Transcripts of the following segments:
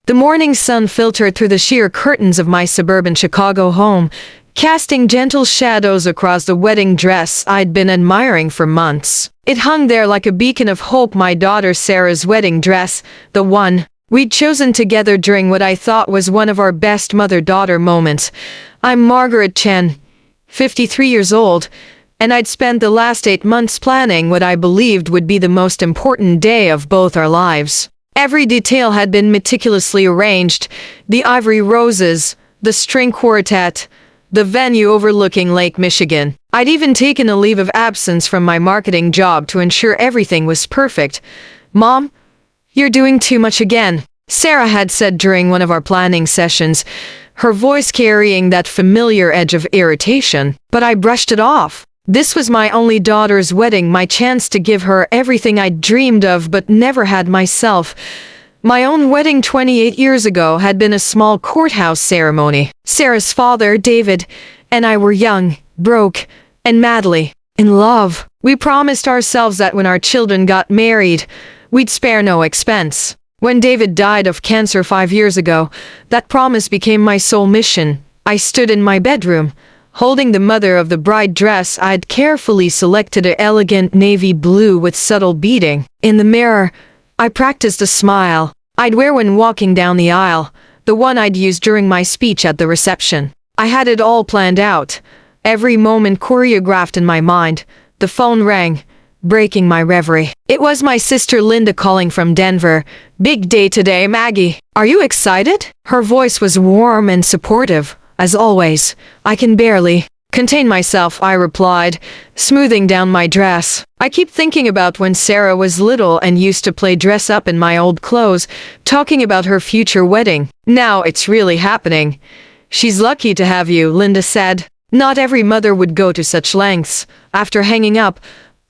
The morning sun filtered through the sheer curtains of my suburban Chicago home, casting gentle shadows across the wedding dress I'd been admiring for months. It hung there like a beacon of hope, my daughter Sarah's wedding dress, the one we'd chosen together during what I thought was one of our best mother-daughter moments. I'm Margaret Chen, 53 years old, and I'd spent the last 8 months planning what I believed would be the most important day of both our lives. Every detail had been meticulously arranged: the ivory roses, the string quartet, the venue overlooking Lake Michigan. I'd even taken a leave of absence from my marketing job to ensure everything was perfect. "Mom, you're doing too much again," Sarah had said during one of our planning sessions, her voice carrying that familiar edge of irritation. But I brushed it off. This was my only daughter's wedding, my chance to give her everything I'd dreamed of but never had myself. My own wedding 28 years ago had been a small courthouse ceremony. Sarah's father, David, and I were young, broke, and madly in love. We promised ourselves that when our children got married, we'd spare no expense. When David died of cancer 5 years ago, that promise became my sole mission. I stood in my bedroom, holding the mother of the bride dress I'd carefully selected, an elegant navy blue with subtle beading. In the mirror, I practiced a smile I'd wear when walking down the aisle, the one I'd use during my speech at the reception. I had it all planned out, every moment choreographed in my mind. The phone rang, breaking my reverie. It was my sister Linda calling from Denver. "Big day today, Maggie. Are you excited?" Her voice was warm and supportive. As always. "I can barely contain myself," I replied, smoothing down my dress. I keep thinking about when Sarah was little and used to play dress up in my old clothes, talking about her future wedding. "Now it's really happening." "She's lucky to have you," Linda said. Not every mother would go to such lengths. After hanging up,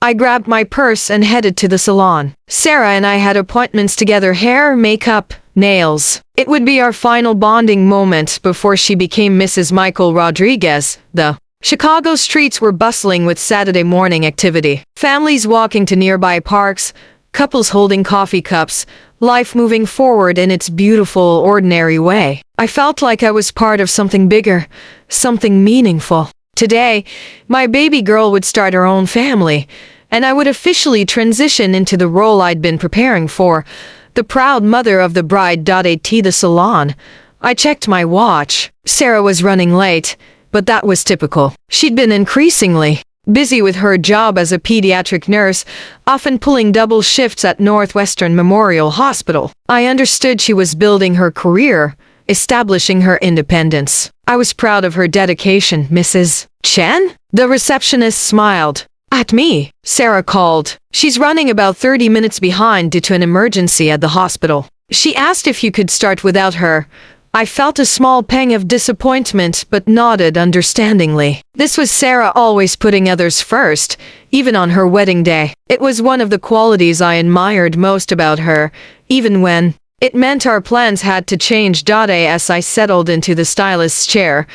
I grabbed my purse and headed to the salon. Sarah and I had appointments together: hair, makeup, nails. It would be our final bonding moment before she became Mrs. Michael Rodriguez. The Chicago streets were bustling with Saturday morning activity. Families walking to nearby parks, couples holding coffee cups, life moving forward in its beautiful, ordinary way. I felt like I was part of something bigger, something meaningful. Today, my baby girl would start her own family, and I would officially transition into the role I'd been preparing for, the proud mother of the bride. At the salon, I checked my watch. Sarah was running late, but that was typical. She'd been increasingly busy with her job as a pediatric nurse, often pulling double shifts at Northwestern Memorial Hospital. I understood she was building her career, establishing her independence. I was proud of her dedication. "Mrs. Chen?" The receptionist smiled at me. "Sarah called. She's running about 30 minutes behind due to an emergency at the hospital. She asked if you could start without her." I felt a small pang of disappointment but nodded understandingly. This was Sarah, always putting others first, even on her wedding day. It was one of the qualities I admired most about her, even when it meant our plans had to change. As I settled into the stylist's chair,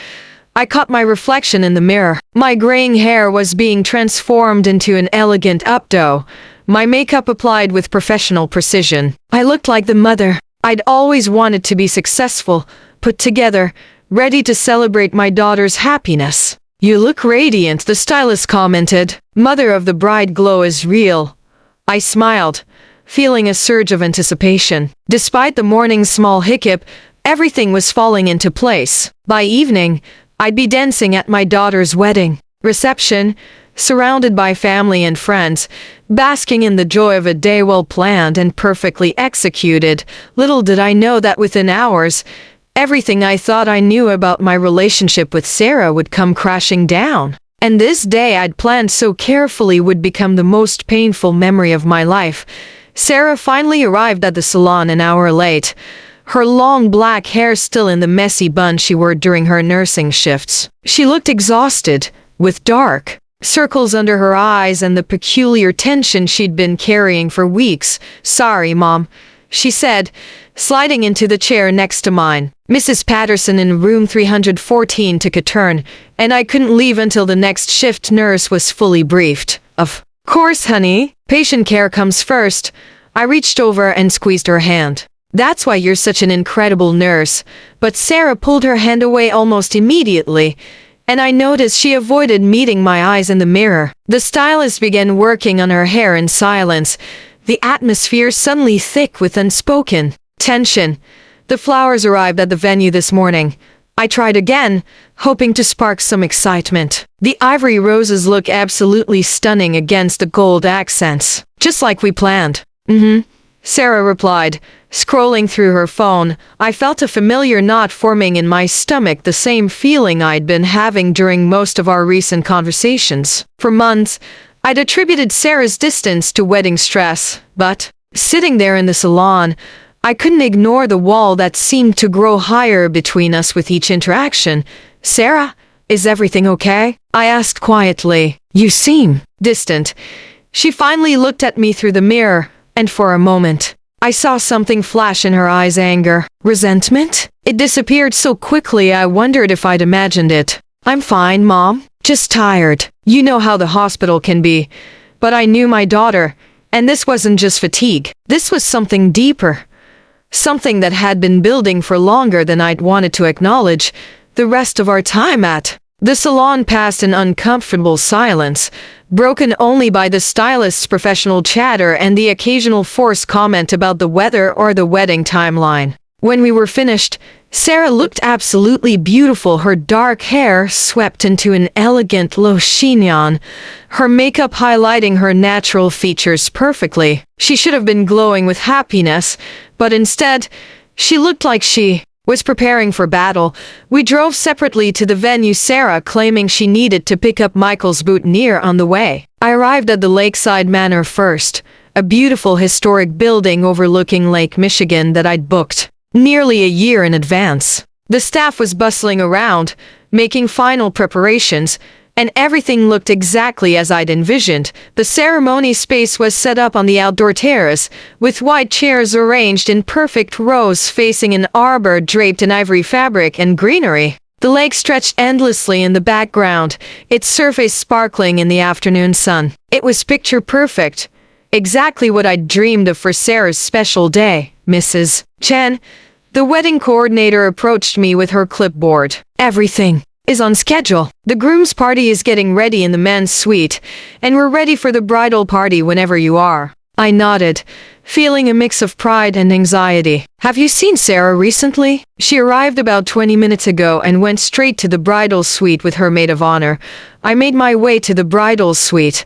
I caught my reflection in the mirror. My graying hair was being transformed into an elegant updo, my makeup applied with professional precision. I looked like the mother I'd always wanted to be: successful, put together, ready to celebrate my daughter's happiness. "You look radiant," the stylist commented. "Mother of the bride glow is real." I smiled, feeling a surge of anticipation. Despite the morning's small hiccup, everything was falling into place. By evening, I'd be dancing at my daughter's wedding reception, surrounded by family and friends, basking in the joy of a day well planned and perfectly executed. Little did I know that within hours, everything I thought I knew about my relationship with Sarah would come crashing down. And this day I'd planned so carefully would become the most painful memory of my life. Sarah finally arrived at the salon an hour late, her long black hair still in the messy bun she wore during her nursing shifts. She looked exhausted, with dark circles under her eyes and the peculiar tension she'd been carrying for weeks. "Sorry, Mom," she said, sliding into the chair next to mine. Mrs. Patterson in room 314 took a turn, and I couldn't leave until the next shift nurse was fully briefed. "Of course, honey. Patient care comes first." I reached over and squeezed her hand. That's why you're such an incredible nurse. But Sarah pulled her hand away almost immediately, and I noticed she avoided meeting my eyes in the mirror. The stylist began working on her hair in silence, the atmosphere suddenly thick with unspoken tension. The flowers arrived at the venue this morning. I tried again, hoping to spark some excitement. The ivory roses look absolutely stunning against the gold accents. Just like we planned. Sarah replied, scrolling through her phone. I felt a familiar knot forming in my stomach, the same feeling I'd been having during most of our recent conversations. For months, I'd attributed Sarah's distance to wedding stress, but sitting there in the salon, I couldn't ignore the wall that seemed to grow higher between us with each interaction. Sarah, is everything okay? I asked quietly. You seem distant. She finally looked at me through the mirror, and for a moment, I saw something flash in her eyes: anger, resentment. It disappeared so quickly I wondered if I'd imagined it. I'm fine, Mom. Just tired. You know how the hospital can be. But I knew my daughter, and this wasn't just fatigue. This was something deeper. Something that had been building for longer than I'd wanted to acknowledge. The rest of our time at the salon passed in uncomfortable silence, broken only by the stylist's professional chatter and the occasional forced comment about the weather or the wedding timeline. When we were finished, Sarah looked absolutely beautiful, her dark hair swept into an elegant low chignon, her makeup highlighting her natural features perfectly. She should have been glowing with happiness, but instead, she looked like she was preparing for battle. We drove separately to the venue, Sarah claiming she needed to pick up Michael's boutonniere on the way. I arrived at the Lakeside Manor first, a beautiful historic building overlooking Lake Michigan that I'd booked nearly a year in advance. The staff was bustling around, making final preparations, and everything looked exactly as I'd envisioned. The ceremony space was set up on the outdoor terrace, with white chairs arranged in perfect rows facing an arbor draped in ivory fabric and greenery. The lake stretched endlessly in the background, its surface sparkling in the afternoon sun. It was picture perfect, exactly what I'd dreamed of for Sarah's special day. Mrs. Chen, the wedding coordinator, approached me with her clipboard. Everything is on schedule. The groom's party is getting ready in the men's suite, and we're ready for the bridal party whenever you are. I nodded, feeling a mix of pride and anxiety. Have you seen Sarah recently? She arrived about 20 minutes ago and went straight to the bridal suite with her maid of honor. I made my way to the bridal suite,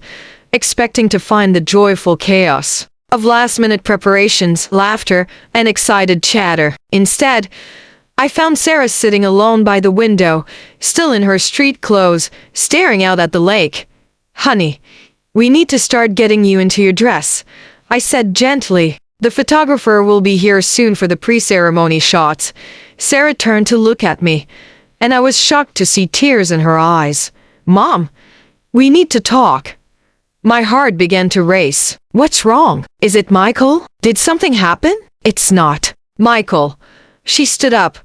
expecting to find the joyful chaos of last-minute preparations, laughter, and excited chatter. Instead, I found Sarah sitting alone by the window, still in her street clothes, staring out at the lake. Honey, we need to start getting you into your dress, I said gently. The photographer will be here soon for the pre-ceremony shots. Sarah turned to look at me, and I was shocked to see tears in her eyes. Mom, we need to talk. My heart began to race. What's wrong? Is it Michael? Did something happen? It's not Michael. She stood up,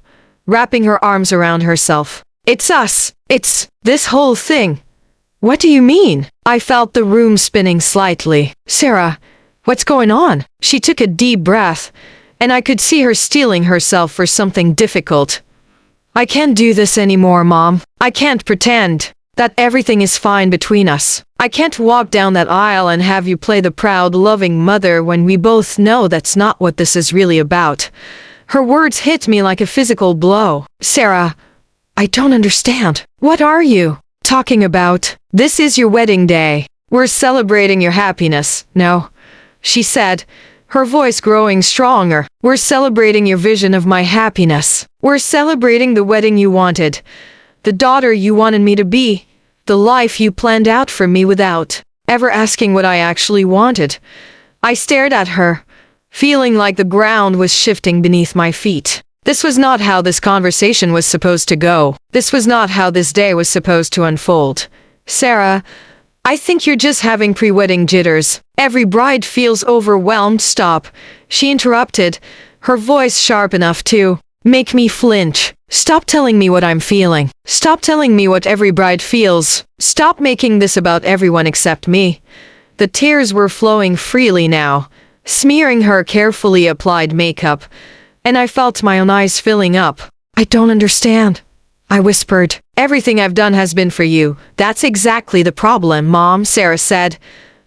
wrapping her arms around herself. It's us. It's this whole thing. What do you mean? I felt the room spinning slightly. Sarah, what's going on? She took a deep breath, and I could see her steeling herself for something difficult. I can't do this anymore, Mom. I can't pretend that everything is fine between us. I can't walk down that aisle and have you play the proud, loving mother when we both know that's not what this is really about. Her words hit me like a physical blow. Sarah, I don't understand. What are you talking about? This is your wedding day. We're celebrating your happiness. No, she said, her voice growing stronger. We're celebrating your vision of my happiness. We're celebrating the wedding you wanted, the daughter you wanted me to be, the life you planned out for me without ever asking what I actually wanted. I stared at her, feeling like the ground was shifting beneath my feet. This was not how this conversation was supposed to go. This was not how this day was supposed to unfold. Sarah, I think you're just having pre-wedding jitters. Every bride feels overwhelmed. Stop, she interrupted, her voice sharp enough to make me flinch. Stop telling me what I'm feeling. Stop telling me what every bride feels. Stop making this about everyone except me. The tears were flowing freely now, smearing her carefully applied makeup, and I felt my own eyes filling up. "I don't understand," I whispered. "Everything I've done has been for you. That's exactly the problem, Mom," Sarah said,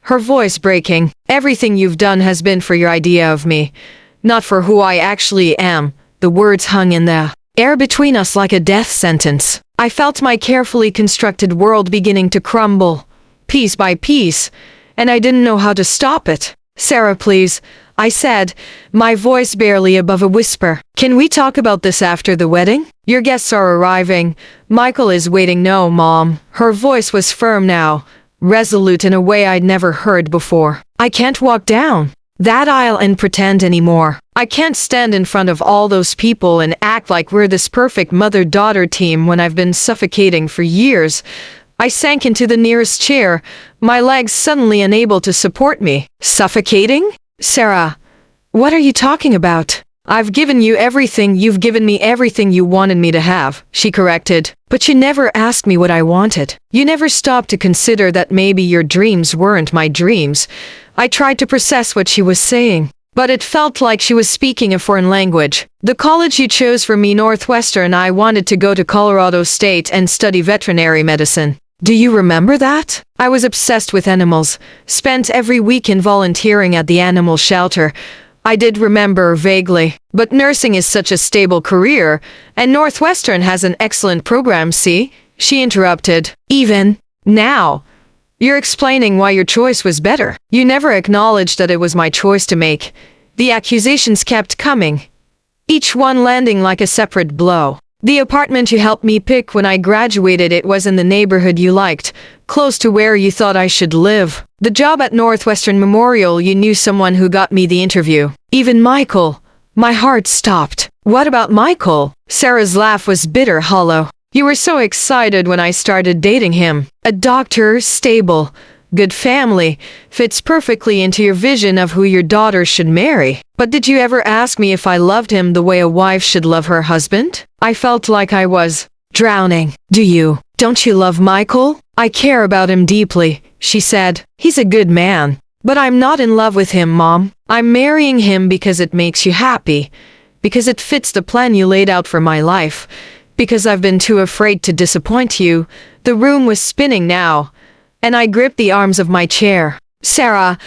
her voice breaking. "Everything you've done has been for your idea of me, not for who I actually am." The words hung in the air between us like a death sentence. I felt my carefully constructed world beginning to crumble, piece by piece, and I didn't know how to stop it. "Sarah, please," I said, my voice barely above a whisper. "Can we talk about this after the wedding? Your guests are arriving. Michael is waiting." "No, Mom." Her voice was firm now, resolute in a way I'd never heard before. "I can't walk down that aisle and pretend anymore. I can't stand in front of all those people and act like we're this perfect mother-daughter team when I've been suffocating for years." I sank into the nearest chair, my legs suddenly unable to support me. "Suffocating? Sarah, what are you talking about?" "I've given you everything. You've given me everything you wanted me to have," she corrected. "But you never asked me what I wanted. You never stopped to consider that maybe your dreams weren't my dreams." I tried to process what she was saying, but it felt like she was speaking a foreign language. "The college you chose for me, Northwestern, I wanted to go to Colorado State and study veterinary medicine. Do you remember that? I was obsessed with animals, spent every weekend volunteering at the animal shelter." I did remember vaguely. "But nursing is such a stable career, and Northwestern has an excellent program, see?" she interrupted. "Even now, you're explaining why your choice was better. You never acknowledged that it was my choice to make." The accusations kept coming, each one landing like a separate blow. "The apartment you helped me pick when I graduated, it was in the neighborhood you liked, close to where you thought I should live. The job at Northwestern Memorial, you knew someone who got me the interview. Even Michael." My heart stopped. "What about Michael?" Sarah's laugh was bitter, hollow. "You were so excited when I started dating him. A doctor, stable, good family, fits perfectly into your vision of who your daughter should marry. But did you ever ask me if I loved him the way a wife should love her husband?" I felt like I was drowning. "Do you? Don't you love Michael?" "I care about him deeply," she said. "He's a good man. But I'm not in love with him, Mom. I'm marrying him because it makes you happy, because it fits the plan you laid out for my life, because I've been too afraid to disappoint you." The room was spinning now, and I gripped the arms of my chair. "Sarah,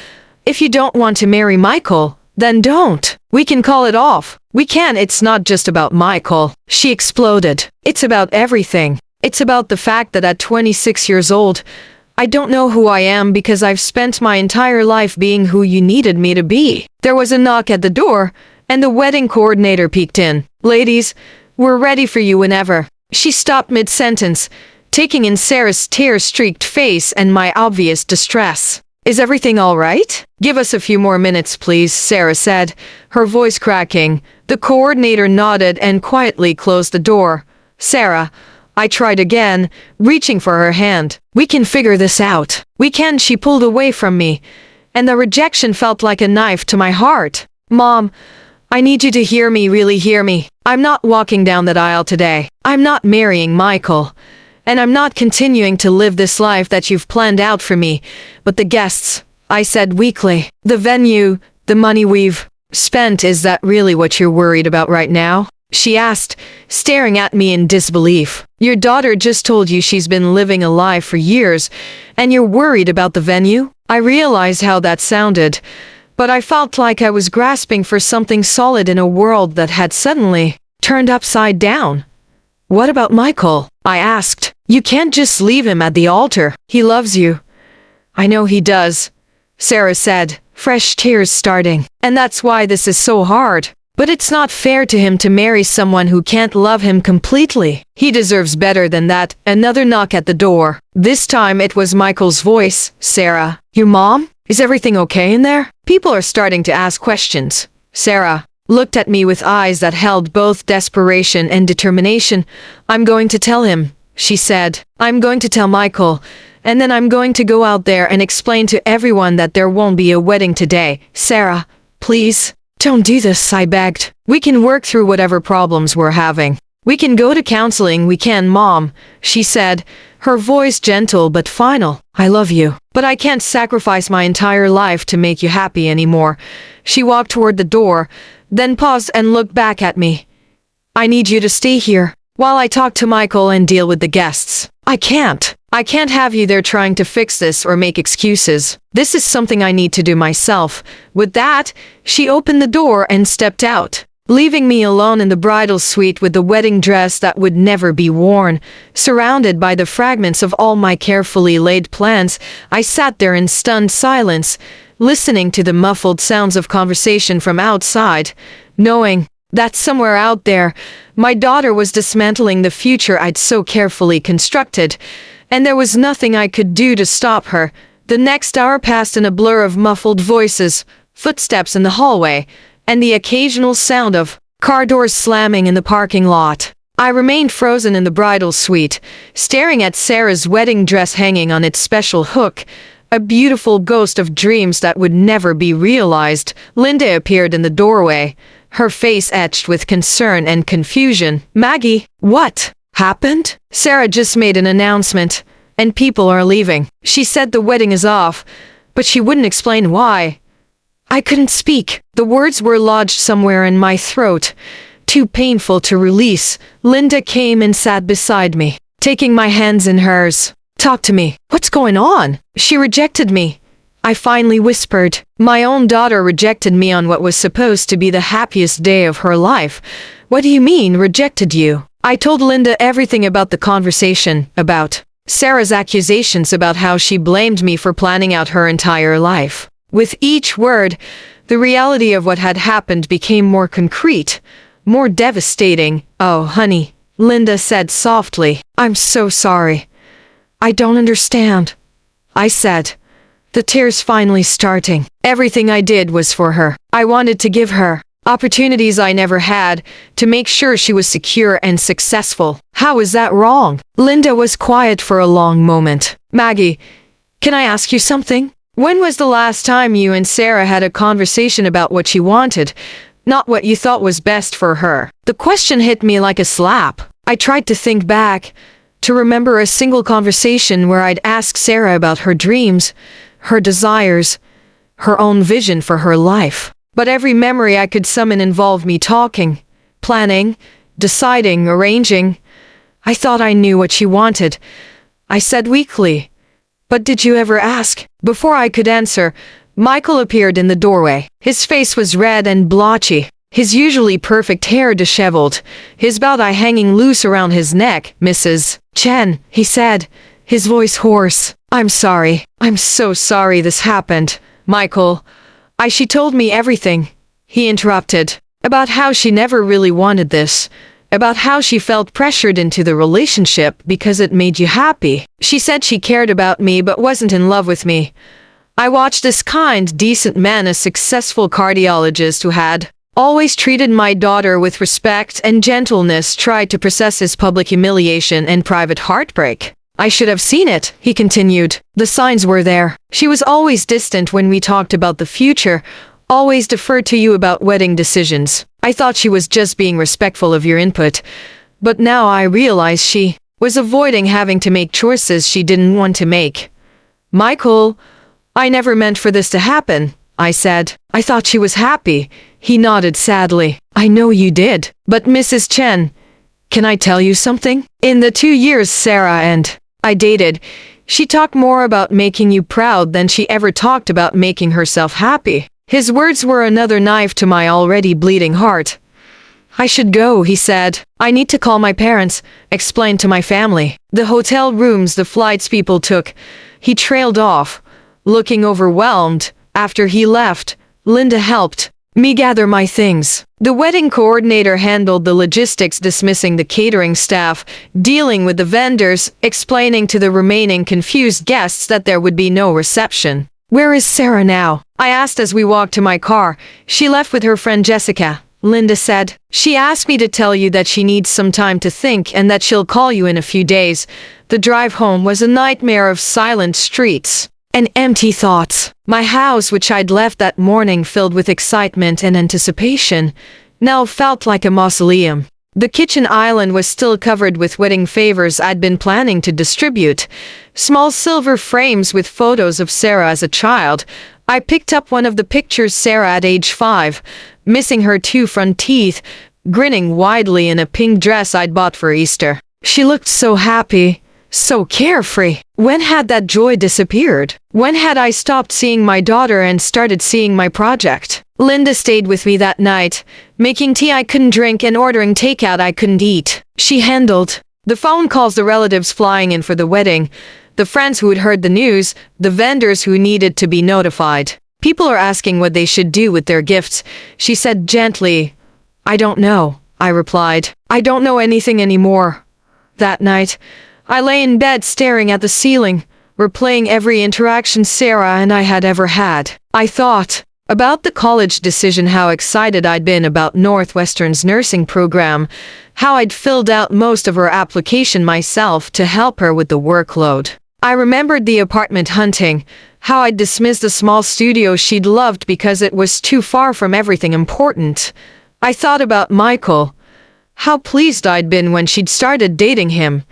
if you don't want to marry Michael, then don't. We can call it off. We can. It's not just about Michael," she exploded. "It's about everything. It's about the fact that at 26 years old, I don't know who I am because I've spent my entire life being who you needed me to be." There was a knock at the door, and the wedding coordinator peeked in. "Ladies, we're ready for you whenever." She stopped mid-sentence, taking in Sarah's tear-streaked face and my obvious distress. "Is everything all right? Give us a few more minutes, please," Sarah said, her voice cracking. The coordinator nodded and quietly closed the door. "Sarah," I tried again, reaching for her hand. "We can figure this out. We can." She pulled away from me, and the rejection felt like a knife to my heart. "Mom, I need you to hear me, really hear me. I'm not walking down that aisle today. I'm not marrying Michael. And I'm not continuing to live this life that you've planned out for me. But the guests," I said weakly, "the venue, the money we've spent, is that really what you're worried about right now?" she asked, staring at me in disbelief. "Your daughter just told you she's been living a lie for years, and you're worried about the venue?" I realized how that sounded, but I felt like I was grasping for something solid in a world that had suddenly turned upside down. "What about Michael?" I asked. "You can't just leave him at the altar. He loves you." "I know he does," Sarah said, fresh tears starting. "And that's why this is so hard. But it's not fair to him to marry someone who can't love him completely. He deserves better than that." Another knock at the door. This time it was Michael's voice. "Sarah, your mom? Is everything okay in there? People are starting to ask questions." Sarah looked at me with eyes that held both desperation and determination. "I'm going to tell him," she said. "I'm going to tell Michael, and then I'm going to go out there and explain to everyone that there won't be a wedding today." "Sarah, please, don't do this," I begged. "We can work through whatever problems we're having. We can go to counseling, we can, Mom, she said, her voice gentle but final. I love you, but I can't sacrifice my entire life to make you happy anymore. She walked toward the door, then paused and looked back at me. I need you to stay here while I talk to Michael and deal with the guests. I can't. I can't have you there trying to fix this or make excuses. This is something I need to do myself. With that, she opened the door and stepped out, leaving me alone in the bridal suite with the wedding dress that would never be worn. Surrounded by the fragments of all my carefully laid plans, I sat there in stunned silence, listening to the muffled sounds of conversation from outside, knowing that somewhere out there, my daughter was dismantling the future I'd so carefully constructed, and there was nothing I could do to stop her. The next hour passed in a blur of muffled voices, footsteps in the hallway, and the occasional sound of car doors slamming in the parking lot. I remained frozen in the bridal suite, staring at Sarah's wedding dress hanging on its special hook, a beautiful ghost of dreams that would never be realized. Linda appeared in the doorway, her face etched with concern and confusion. Maggie, what happened? Sarah just made an announcement, and people are leaving. She said the wedding is off, but she wouldn't explain why. I couldn't speak. The words were lodged somewhere in my throat, too painful to release. Linda came and sat beside me, taking my hands in hers. Talk to me. What's going on? She rejected me. I finally whispered. My own daughter rejected me on what was supposed to be the happiest day of her life. What do you mean, rejected you? I told Linda everything about the conversation, about Sarah's accusations, about how she blamed me for planning out her entire life. With each word, the reality of what had happened became more concrete, more devastating. Oh, honey, Linda said softly. I'm so sorry. I don't understand, I said, the tears finally starting. Everything I did was for her. I wanted to give her opportunities I never had, to make sure she was secure and successful. How is that wrong? Linda was quiet for a long moment. Maggie, can I ask you something? When was the last time you and Sarah had a conversation about what she wanted, not what you thought was best for her? The question hit me like a slap. I tried to think back, to remember a single conversation where I'd ask Sarah about her dreams, her desires, her own vision for her life. But every memory I could summon involved me talking, planning, deciding, arranging. I thought I knew what she wanted. I said weakly, but did you ever ask? Before I could answer, Michael appeared in the doorway. His face was red and blotchy, his usually perfect hair disheveled, his bow tie hanging loose around his neck. Mrs. Chen, he said, his voice hoarse. I'm sorry. I'm so sorry this happened. Michael, she told me everything, he interrupted, about how she never really wanted this, about how she felt pressured into the relationship because it made you happy. She said she cared about me but wasn't in love with me. I watched this kind, decent man, a successful cardiologist who had always treated my daughter with respect and gentleness, try to process his public humiliation and private heartbreak. I should have seen it, he continued. The signs were there. She was always distant when we talked about the future, always deferred to you about wedding decisions. I thought she was just being respectful of your input, but now I realize she was avoiding having to make choices she didn't want to make. Michael, I never meant for this to happen, I said. I thought she was happy. He nodded sadly. I know you did. But Mrs. Chen, can I tell you something? In the 2 years Sarah and I dated, she talked more about making you proud than she ever talked about making herself happy. His words were another knife to my already bleeding heart. I should go, he said. I need to call my parents, explain to my family. The hotel rooms, the flights people took. He trailed off, looking overwhelmed. After he left, Linda helped me gather my things. The wedding coordinator handled the logistics, dismissing the catering staff, dealing with the vendors, explaining to the remaining confused guests that there would be no reception. Where is Sarah now? I asked as we walked to my car. She left with her friend Jessica, Linda said. She asked me to tell you that she needs some time to think and that she'll call you in a few days. The drive home was a nightmare of silent streets and empty thoughts. My house, which I'd left that morning filled with excitement and anticipation, now felt like a mausoleum. The kitchen island was still covered with wedding favors I'd been planning to distribute. Small silver frames with photos of Sarah as a child. I picked up one of the pictures Sarah at age 5, missing her 2 front teeth, grinning widely in a pink dress I'd bought for Easter. She looked so happy, so carefree. When had that joy disappeared? When had I stopped seeing my daughter and started seeing my project? Linda stayed with me that night, making tea I couldn't drink and ordering takeout I couldn't eat. She handled the phone calls, the relatives flying in for the wedding, the friends who had heard the news, the vendors who needed to be notified. People are asking what they should do with their gifts. She said gently, "I don't know," I replied. "I don't know anything anymore." That night, I lay in bed staring at the ceiling, replaying every interaction Sarah and I had ever had. I thought about the college decision, how excited I'd been about Northwestern's nursing program, how I'd filled out most of her application myself to help her with the workload. I remembered the apartment hunting, how I'd dismissed the small studio she'd loved because it was too far from everything important. I thought about Michael, how pleased I'd been when she'd started dating him,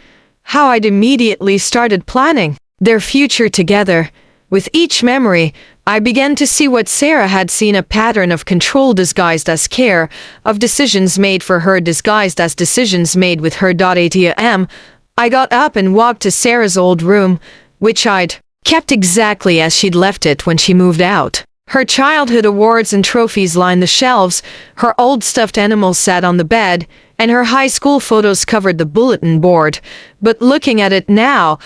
how I'd immediately started planning their future together. With each memory, I began to see what Sarah had seen, a pattern of control disguised as care, of decisions made for her disguised as decisions made with her. ATM. I got up and walked to Sarah's old room, which I'd kept exactly as she'd left it when she moved out. Her childhood awards and trophies lined the shelves, her old stuffed animals sat on the bed, and her high school photos covered the bulletin board. But looking at it now,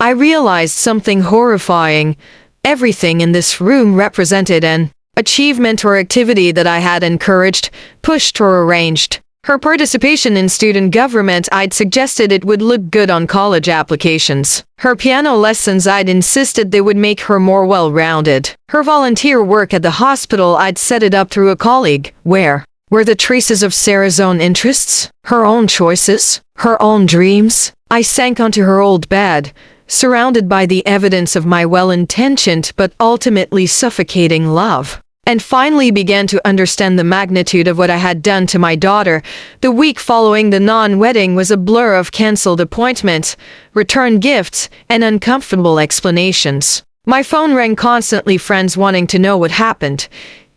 I realized something horrifying. Everything in this room represented an achievement or activity that I had encouraged, pushed, or arranged. Her participation in student government, I'd suggested it would look good on college applications. Her piano lessons, I'd insisted they would make her more well-rounded. Her volunteer work at the hospital, I'd set it up through a colleague. Where were the traces of Sarah's own interests, her own choices, her own dreams? I sank onto her old bed, surrounded by the evidence of my well-intentioned but ultimately suffocating love, and finally began to understand the magnitude of what I had done to my daughter. The week following the non-wedding was a blur of cancelled appointments, returned gifts, and uncomfortable explanations. My phone rang constantly, friends wanting to know what happened,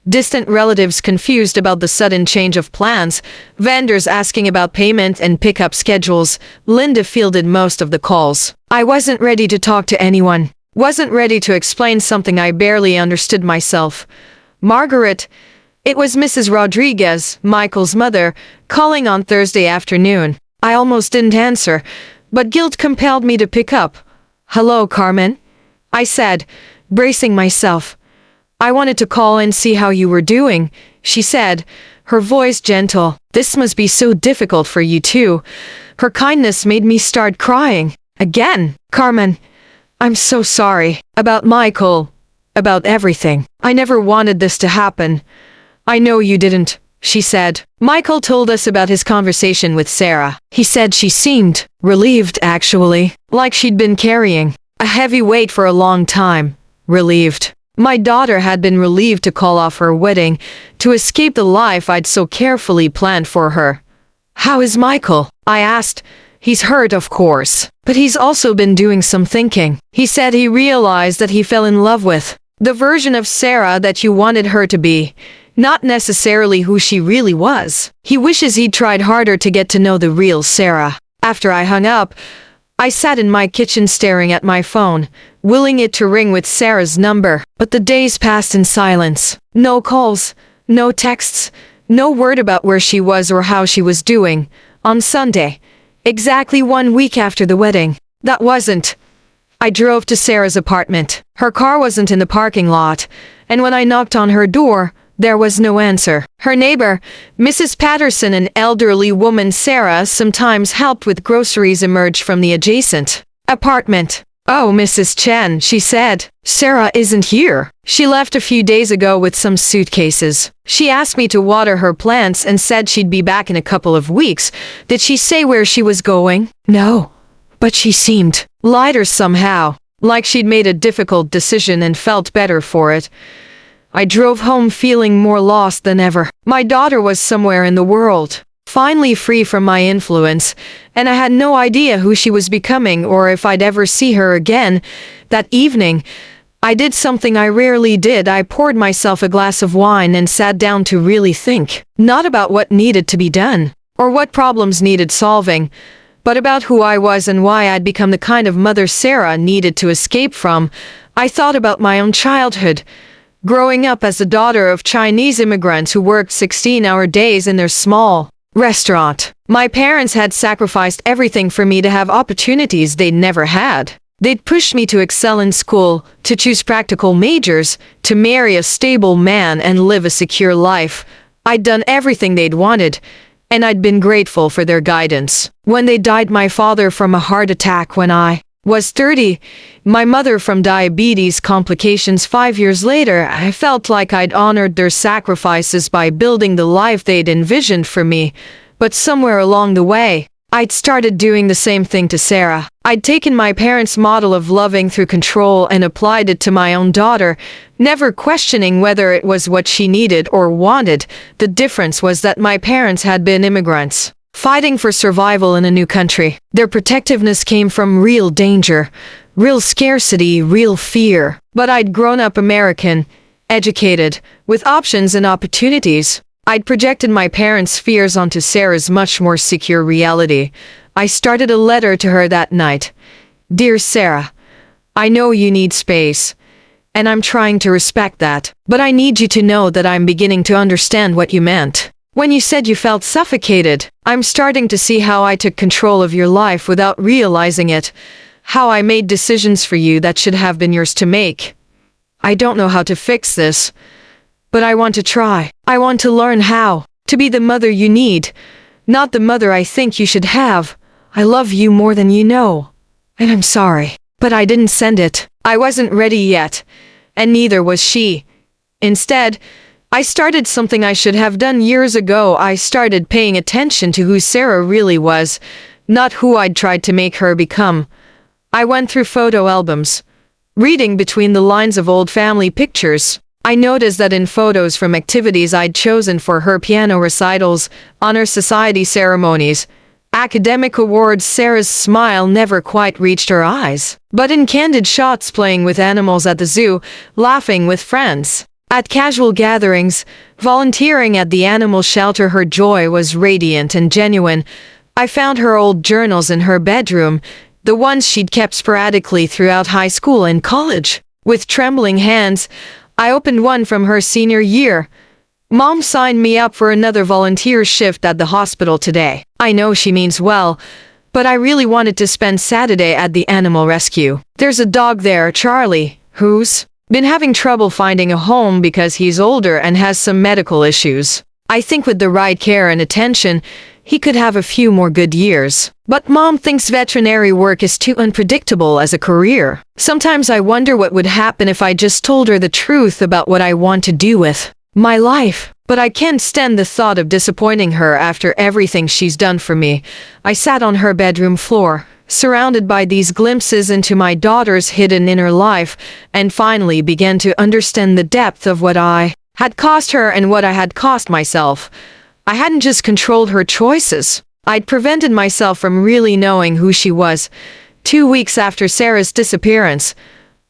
distant relatives confused about the sudden change of plans, vendors asking about payment and pickup schedules. Linda fielded most of the calls. I wasn't ready to talk to anyone, wasn't ready to explain something I barely understood myself. Margaret, it was Mrs. Rodriguez, Michael's mother, calling on Thursday afternoon. I almost didn't answer, but guilt compelled me to pick up. "Hello, Carmen," I said, bracing myself. "I wanted to call and see how you were doing," she said, her voice gentle. "This must be so difficult for you too." Her kindness made me start crying. Again. "Carmen, I'm so sorry. About Michael. About everything. I never wanted this to happen." "I know you didn't," she said. Michael told us about his conversation with Sarah. He said she seemed relieved, actually, like she'd been carrying a heavy weight for a long time. Relieved. My daughter had been relieved to call off her wedding, to escape the life I'd so carefully planned for her. "How is Michael?" I asked. "He's hurt, of course, but he's also been doing some thinking. He said he realized that he fell in love with the version of Sarah that you wanted her to be, not necessarily who she really was. He wishes he'd tried harder to get to know the real Sarah." After I hung up, I sat in my kitchen staring at my phone, willing it to ring with Sarah's number. But the days passed in silence. No calls, no texts, no word about where she was or how she was doing. On Sunday, exactly 1 week after the wedding, I drove to Sarah's apartment. Her car wasn't in the parking lot, and when I knocked on her door, there was no answer. Her neighbor, Mrs. Patterson, an elderly woman Sarah sometimes helped with groceries, emerged from the adjacent apartment. "Oh, Mrs. Chen," she said. "Sarah isn't here. She left a few days ago with some suitcases. She asked me to water her plants and said she'd be back in a couple of weeks. Did she say where she was going?" "No, but she seemed lighter somehow, like she'd made a difficult decision and felt better for it." I drove home feeling more lost than ever. My daughter was somewhere in the world, finally free from my influence, and I had no idea who she was becoming or if I'd ever see her again. That evening, I did something I rarely did. I poured myself a glass of wine and sat down to really think, not about what needed to be done, or what problems needed solving, but about who I was and why I'd become the kind of mother Sarah needed to escape from. I thought about my own childhood, growing up as the daughter of Chinese immigrants who worked 16-hour days in their small restaurant. My parents had sacrificed everything for me to have opportunities they'd never had. They'd pushed me to excel in school, to choose practical majors, to marry a stable man and live a secure life. I'd done everything they'd wanted, and I'd been grateful for their guidance. When they died, my father from a heart attack when I was 30, my mother from diabetes complications 5 years later, I felt like I'd honored their sacrifices by building the life they'd envisioned for me. But somewhere along the way, I'd started doing the same thing to Sarah. I'd taken my parents' model of loving through control and applied it to my own daughter, never questioning whether it was what she needed or wanted. The difference was that my parents had been immigrants, fighting for survival in a new country. Their protectiveness came from real danger, real scarcity, real fear. But I'd grown up American, educated, with options and opportunities. I'd projected my parents' fears onto Sarah's much more secure reality. I started a letter to her that night. Dear Sarah, I know you need space, and I'm trying to respect that, but I need you to know that I'm beginning to understand what you meant. When you said you felt suffocated, I'm starting to see how I took control of your life without realizing it, how I made decisions for you that should have been yours to make. I don't know how to fix this, but I want to try. I want to learn how to be the mother you need, not the mother I think you should have. I love you more than you know, and I'm sorry, but I didn't send it. I wasn't ready yet, and neither was she. Instead, I started something I should have done years ago. I started paying attention to who Sarah really was, not who I'd tried to make her become. I went through photo albums, reading between the lines of old family pictures. I noticed that in photos from activities I'd chosen for her, piano recitals, honor society ceremonies, academic awards, Sarah's smile never quite reached her eyes. But in candid shots playing with animals at the zoo, laughing with friends, at casual gatherings, volunteering at the animal shelter, her joy was radiant and genuine. I found her old journals in her bedroom, the ones she'd kept sporadically throughout high school and college. With trembling hands, I opened one from her senior year. Mom signed me up for another volunteer shift at the hospital today. I know she means well, but I really wanted to spend Saturday at the animal rescue. There's a dog there, Charlie, who's been having trouble finding a home because he's older and has some medical issues. I think with the right care and attention, he could have a few more good years. But Mom thinks veterinary work is too unpredictable as a career. Sometimes I wonder what would happen if I just told her the truth about what I want to do with my life. But I can't stand the thought of disappointing her after everything she's done for me. I sat on her bedroom floor, surrounded by these glimpses into my daughter's hidden inner life, and finally began to understand the depth of what I had cost her and what I had cost myself. I hadn't just controlled her choices. I'd prevented myself from really knowing who she was. 2 weeks after Sarah's disappearance,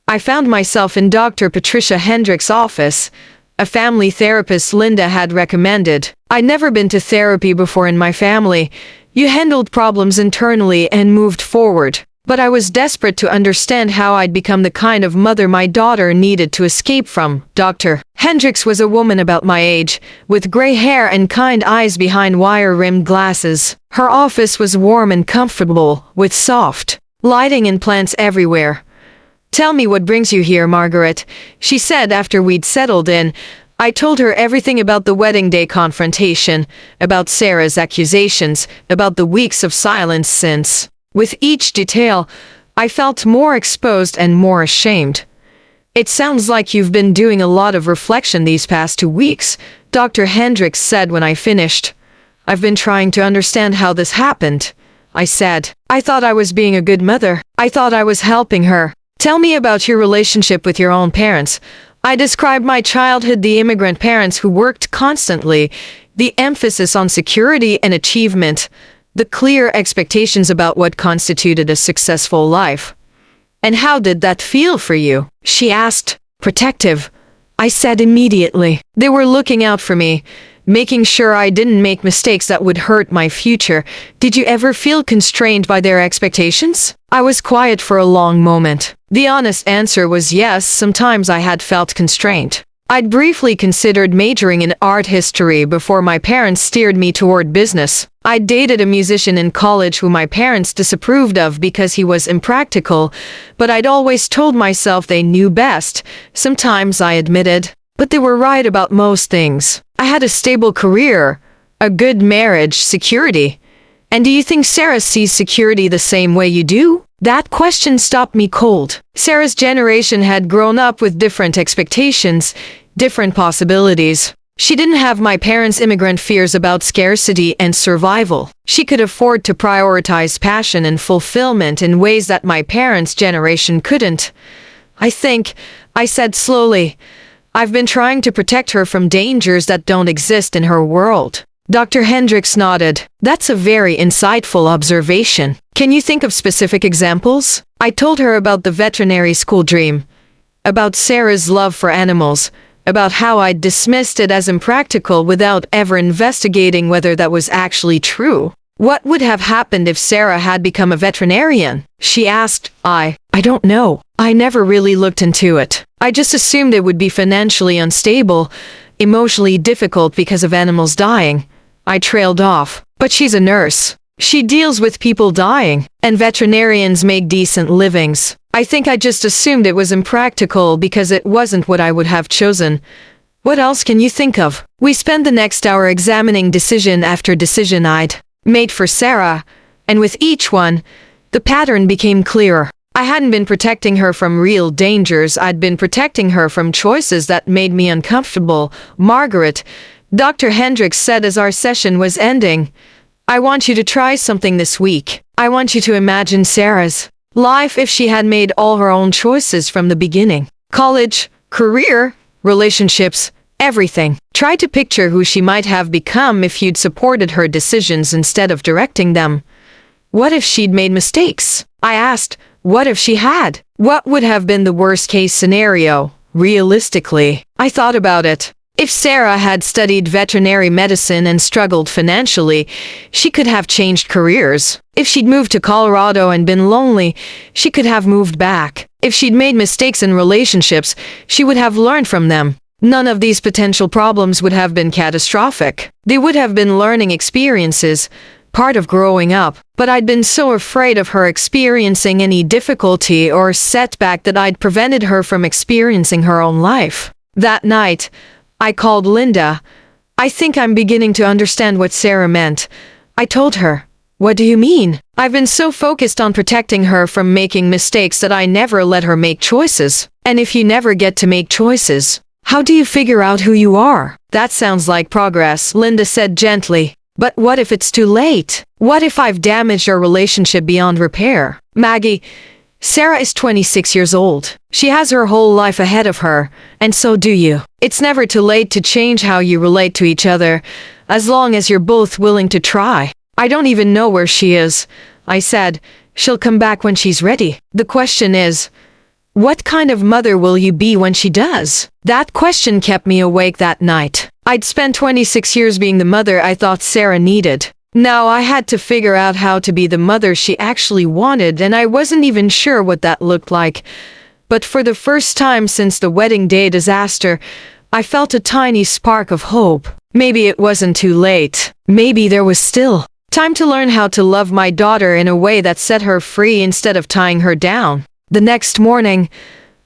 I found myself in Dr. Patricia Hendricks' office, a family therapist Linda had recommended. I'd never been to therapy before in my family. You handled problems internally and moved forward. But I was desperate to understand how I'd become the kind of mother my daughter needed to escape from. Dr. Hendricks was a woman about my age, with gray hair and kind eyes behind wire-rimmed glasses. Her office was warm and comfortable, with soft lighting and plants everywhere. "Tell me what brings you here, Margaret," she said after we'd settled in. I told her everything about the wedding day confrontation, about Sarah's accusations, about the weeks of silence since. With each detail, I felt more exposed and more ashamed. "It sounds like you've been doing a lot of reflection these past 2 weeks," Dr. Hendricks said when I finished. "I've been trying to understand how this happened," I said. "I thought I was being a good mother. I thought I was helping her." "Tell me about your relationship with your own parents." I described my childhood, the immigrant parents who worked constantly, The emphasis on security and achievement, the clear expectations about what constituted a successful life. And how did that feel for you? She asked. Protective, I said immediately. They were looking out for me, making sure I didn't make mistakes that would hurt my future. Did you ever feel constrained by their expectations? I was quiet for a long moment. The honest answer was yes, sometimes I had felt constrained. I'd briefly considered majoring in art history before my parents steered me toward business. I dated a musician in college who my parents disapproved of because he was impractical, but I'd always told myself they knew best. Sometimes I admitted, but they were right about most things. I had a stable career, a good marriage, security. And do you think Sarah sees security the same way you do? That question stopped me cold. Sarah's generation had grown up with different expectations, different possibilities. She didn't have my parents' immigrant fears about scarcity and survival. She could afford to prioritize passion and fulfillment in ways that my parents' generation couldn't. I said slowly, I've been trying to protect her from dangers that don't exist in her world. Dr. Hendricks nodded. That's a very insightful observation. Can you think of specific examples? I told her about the veterinary school dream, about Sarah's love for animals, about how I'd dismissed it as impractical without ever investigating whether that was actually true. What would have happened if Sarah had become a veterinarian? She asked. I don't know. I never really looked into it. I just assumed it would be financially unstable, emotionally difficult because of animals dying. I trailed off. But she's a nurse. She deals with people dying, and veterinarians make decent livings. I think I just assumed it was impractical because it wasn't what I would have chosen. What else can you think of? We spent the next hour examining decision after decision I'd made for Sarah, and with each one, the pattern became clearer. I hadn't been protecting her from real dangers, I'd been protecting her from choices that made me uncomfortable. Margaret, Dr. Hendricks said as our session was ending, I want you to try something this week. I want you to imagine Sarah's life if she had made all her own choices from the beginning. College, career, relationships, everything. Try to picture who she might have become if you'd supported her decisions instead of directing them. What if she'd made mistakes? I asked, what if she had? What would have been the worst-case scenario, realistically? I thought about it. If Sarah had studied veterinary medicine and struggled financially, she could have changed careers. If she'd moved to Colorado and been lonely, she could have moved back. If she'd made mistakes in relationships, she would have learned from them. None of these potential problems would have been catastrophic. They would have been learning experiences, part of growing up. But I'd been so afraid of her experiencing any difficulty or setback that I'd prevented her from experiencing her own life. That night, I called Linda. I think I'm beginning to understand what Sarah meant. I told her, what do you mean? I've been so focused on protecting her from making mistakes that I never let her make choices. And if you never get to make choices, how do you figure out who you are? That sounds like progress, Linda said gently. But what if it's too late? What if I've damaged our relationship beyond repair? Maggie, Sarah is 26 years old. She has her whole life ahead of her, and so do you. It's never too late to change how you relate to each other, as long as you're both willing to try. I don't even know where she is, I said. She'll come back when she's ready. The question is, what kind of mother will you be when she does? That question kept me awake that night. I'd spent 26 years being the mother I thought Sarah needed. Now I had to figure out how to be the mother she actually wanted, and I wasn't even sure what that looked like. But for the first time since the wedding day disaster, I felt a tiny spark of hope. Maybe it wasn't too late. Maybe there was still time to learn how to love my daughter in a way that set her free instead of tying her down. The next morning,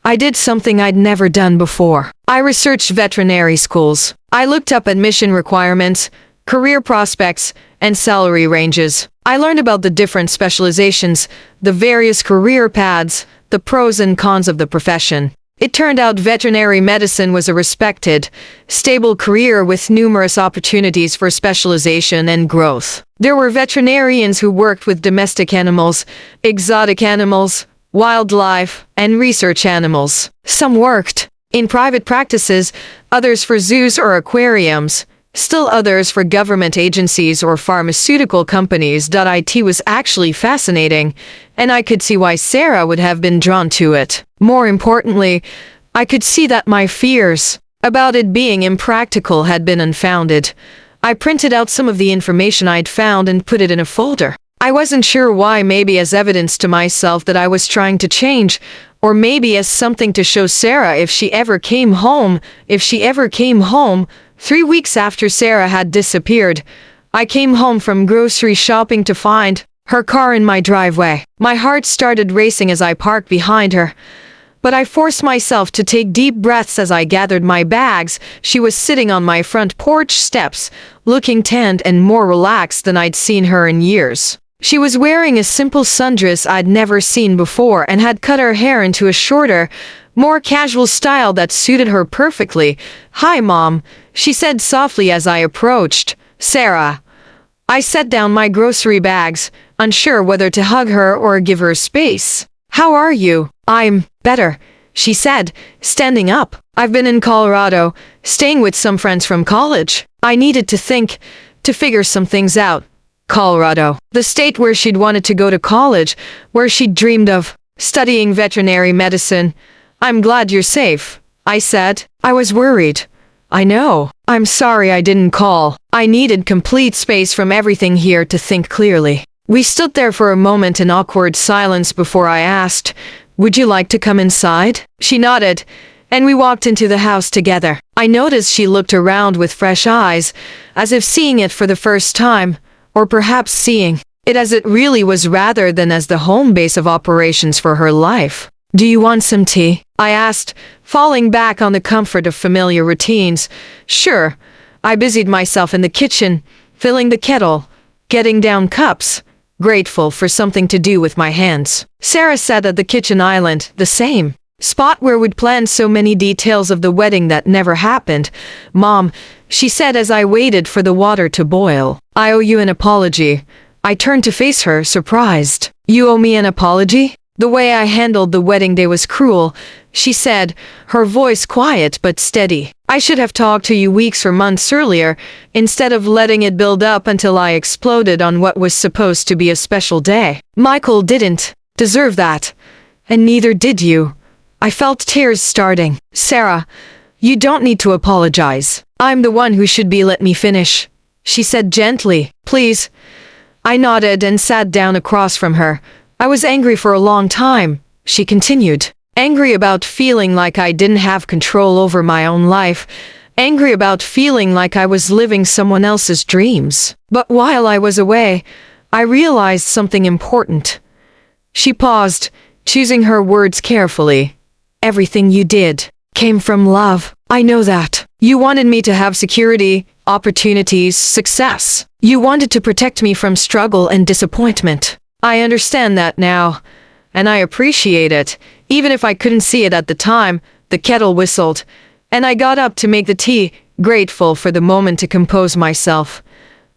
I did something I'd never done before. I researched veterinary schools. I looked up admission requirements, career prospects, and salary ranges. I learned about the different specializations, the various career paths, the pros and cons of the profession. It turned out veterinary medicine was a respected, stable career with numerous opportunities for specialization and growth. There were veterinarians who worked with domestic animals, exotic animals, wildlife, and research animals. Some worked in private practices, others for zoos or aquariums, still others for government agencies or pharmaceutical companies. It was actually fascinating, and I could see why Sarah would have been drawn to it. More importantly, I could see that my fears about it being impractical had been unfounded. I printed out some of the information I'd found and put it in a folder. I wasn't sure why, maybe as evidence to myself that I was trying to change, or maybe as something to show Sarah if she ever came home. 3 weeks after Sarah had disappeared, I came home from grocery shopping to find her car in my driveway. My heart started racing as I parked behind her, but I forced myself to take deep breaths as I gathered my bags. She was sitting on my front porch steps, looking tanned and more relaxed than I'd seen her in years. She was wearing a simple sundress I'd never seen before and had cut her hair into a shorter, more casual style that suited her perfectly. "Hi, Mom," she said softly as I approached. "Sarah." I set down my grocery bags, unsure whether to hug her or give her space. "How are you?" "I'm better," she said, standing up. "I've been in Colorado, staying with some friends from college." I needed to figure some things out. Colorado, the state where she'd wanted to go to college, where she'd dreamed of studying veterinary medicine. "I'm glad you're safe," I said. "I was worried." "I know. I'm sorry I didn't call. I needed complete space from everything here to think clearly." We stood there for a moment in awkward silence before I asked, "Would you like to come inside?" She nodded, and we walked into the house together. I noticed she looked around with fresh eyes, as if seeing it for the first time, or perhaps seeing it as it really was rather than as the home base of operations for her life. "Do you want some tea?" I asked, falling back on the comfort of familiar routines. "Sure." I busied myself in the kitchen, filling the kettle, getting down cups, grateful for something to do with my hands. Sarah sat at the kitchen island, the same spot where we'd planned so many details of the wedding that never happened. "Mom," she said as I waited for the water to boil, "I owe you an apology." I turned to face her, surprised. "You owe me an apology?" "The way I handled the wedding day was cruel," she said, her voice quiet but steady. "I should have talked to you weeks or months earlier, instead of letting it build up until I exploded on what was supposed to be a special day. Michael didn't deserve that, and neither did you." I felt tears starting. "Sarah, you don't need to apologize. I'm the one who should be. Let me finish," she said gently. "Please." I nodded and sat down across from her. "I was angry for a long time," she continued. "Angry about feeling like I didn't have control over my own life. Angry about feeling like I was living someone else's dreams. But while I was away, I realized something important." She paused, choosing her words carefully. "Everything you did came from love. I know that. You wanted me to have security, opportunities, success. You wanted to protect me from struggle and disappointment. I understand that now, and I appreciate it, even if I couldn't see it at the time." The kettle whistled, and I got up to make the tea, grateful for the moment to compose myself.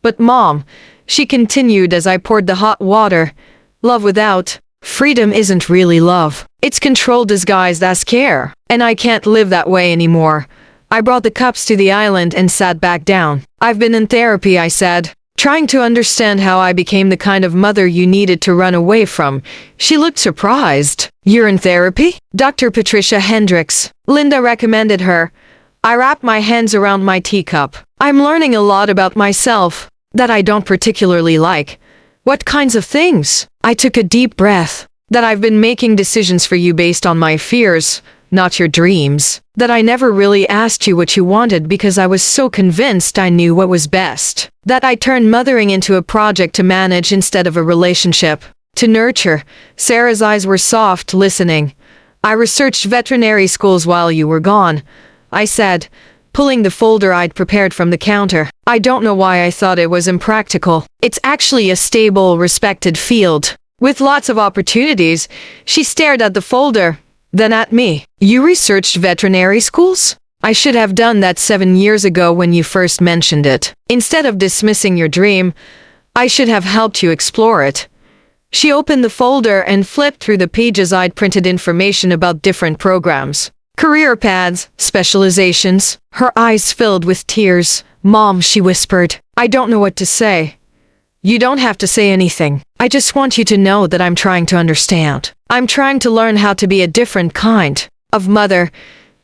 "But Mom," she continued as I poured the hot water, "love without freedom isn't really love. It's control disguised as care, and I can't live that way anymore." I brought the cups to the island and sat back down. "I've been in therapy," I said, "trying to understand how I became the kind of mother you needed to run away from." She looked surprised. "You're in therapy?" "Dr. Patricia Hendricks. Linda recommended her." I wrapped my hands around my teacup. "I'm learning a lot about myself that I don't particularly like." "What kinds of things?" I took a deep breath. "That I've been making decisions for you based on my fears, not your dreams. That I never really asked you what you wanted because I was so convinced I knew what was best. That I turned mothering into a project to manage instead of a relationship to nurture." Sarah's eyes were soft, listening. "I researched veterinary schools while you were gone," I said, pulling the folder I'd prepared from the counter. "I don't know why I thought it was impractical. It's actually a stable, respected field with lots of opportunities." She stared at the folder, then at me. "You researched veterinary schools? I should have done that 7 years ago when you first mentioned it. Instead of dismissing your dream, I should have helped you explore it." She opened the folder and flipped through the pages I'd printed information about different programs, career paths, specializations. Her eyes filled with tears. Mom, she whispered. I don't know what to say. You don't have to say anything. I just want you to know that I'm trying to understand. I'm trying to learn how to be a different kind of mother.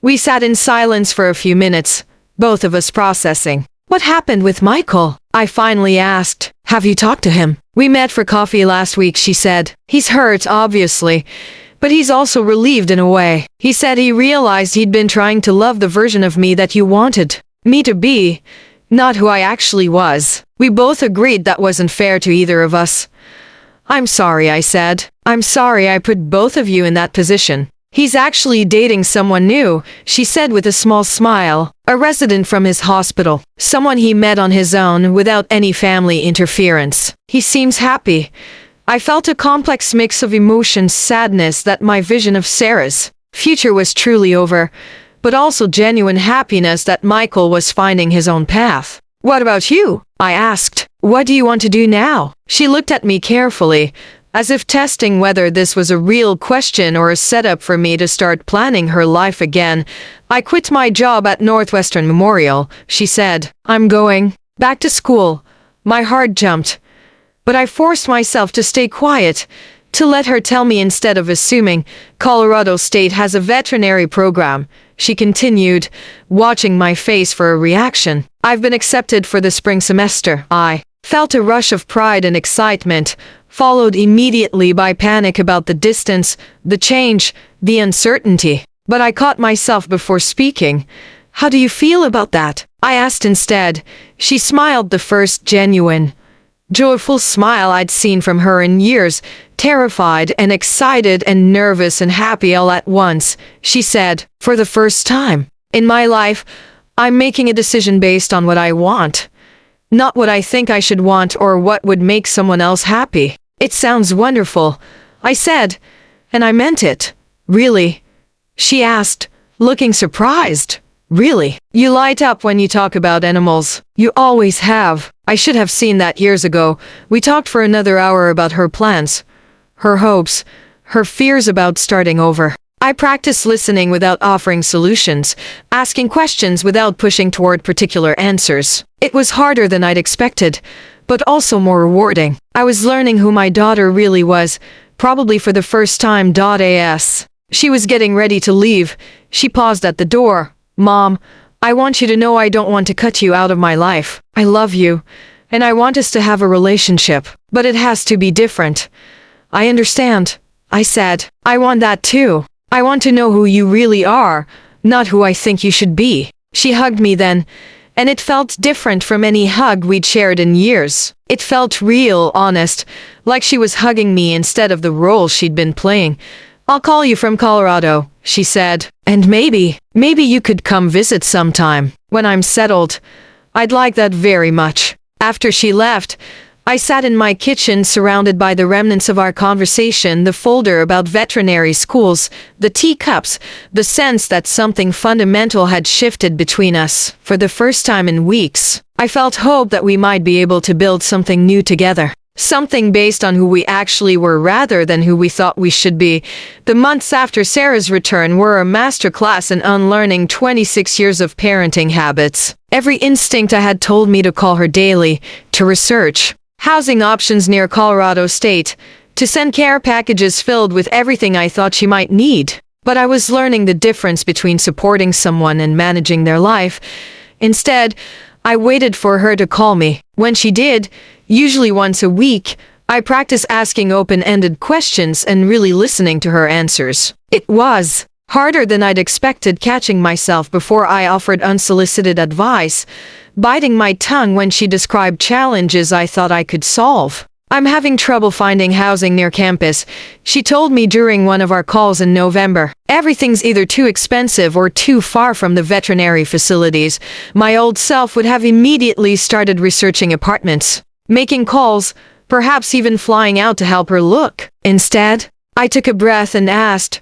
We sat in silence for a few minutes, both of us processing. What happened with Michael? I finally asked. Have you talked to him? We met for coffee last week, she said. He's hurt, obviously, but he's also relieved in a way. He said he realized he'd been trying to love the version of me that you wanted me to be, not who I actually was. We both agreed that wasn't fair to either of us. I'm sorry, I said. I'm sorry I put both of you in that position. He's actually dating someone new, she said with a small smile. A resident from his hospital. Someone he met on his own without any family interference. He seems happy. I felt a complex mix of emotions, sadness that my vision of Sarah's future was truly over, but also genuine happiness that Michael was finding his own path. What about you? I asked. What do you want to do now? She looked at me carefully, as if testing whether this was a real question or a setup for me to start planning her life again. I quit my job at Northwestern Memorial, she said. I'm going back to school. My heart jumped, but I forced myself to stay quiet, to let her tell me instead of assuming. Colorado State has a veterinary program, she continued, watching my face for a reaction. I've been accepted for the spring semester. I felt a rush of pride and excitement, followed immediately by panic about the distance, the change, the uncertainty. But I caught myself before speaking. How do you feel about that? I asked instead. She smiled, the first genuine, joyful smile I'd seen from her in years, terrified and excited and nervous and happy all at once. She said, for the first time in my life, I'm making a decision based on what I want, not what I think I should want or what would make someone else happy. It sounds wonderful, I said, and I meant it. Really? She asked, looking surprised. Really? You light up when you talk about animals. You always have. I should have seen that years ago. We talked for another hour about her plans, her hopes, her fears about starting over. I practiced listening without offering solutions, asking questions without pushing toward particular answers. It was harder than I'd expected, but also more rewarding. I was learning who my daughter really was, probably for the first time. As she was getting ready to leave, she paused at the door. Mom, I want you to know I don't want to cut you out of my life. I love you, and I want us to have a relationship, but it has to be different. I understand, I said. I want that too. I want to know who you really are, not who I think you should be. She hugged me then, and it felt different from any hug we'd shared in years. It felt real, honest, like she was hugging me instead of the role she'd been playing. I'll call you from Colorado, she said, and maybe you could come visit sometime, when I'm settled. I'd like that very much. After she left, I sat in my kitchen surrounded by the remnants of our conversation, the folder about veterinary schools, the teacups, the sense that something fundamental had shifted between us. For the first time in weeks, I felt hope that we might be able to build something new together. Something based on who we actually were rather than who we thought we should be. The months after Sarah's return were a masterclass in unlearning 26 years of parenting habits. Every instinct I had told me to call her daily, to research housing options near Colorado State, to send care packages filled with everything I thought she might need. But I was learning the difference between supporting someone and managing their life. Instead, I waited for her to call me. When she did, usually once a week, I practiced asking open-ended questions and really listening to her answers. It was harder than I'd expected, catching myself before I offered unsolicited advice, biting my tongue when she described challenges I thought I could solve. I'm having trouble finding housing near campus, she told me during one of our calls in November. Everything's either too expensive or too far from the veterinary facilities. My old self would have immediately started researching apartments, making calls, perhaps even flying out to help her look. Instead, I took a breath and asked,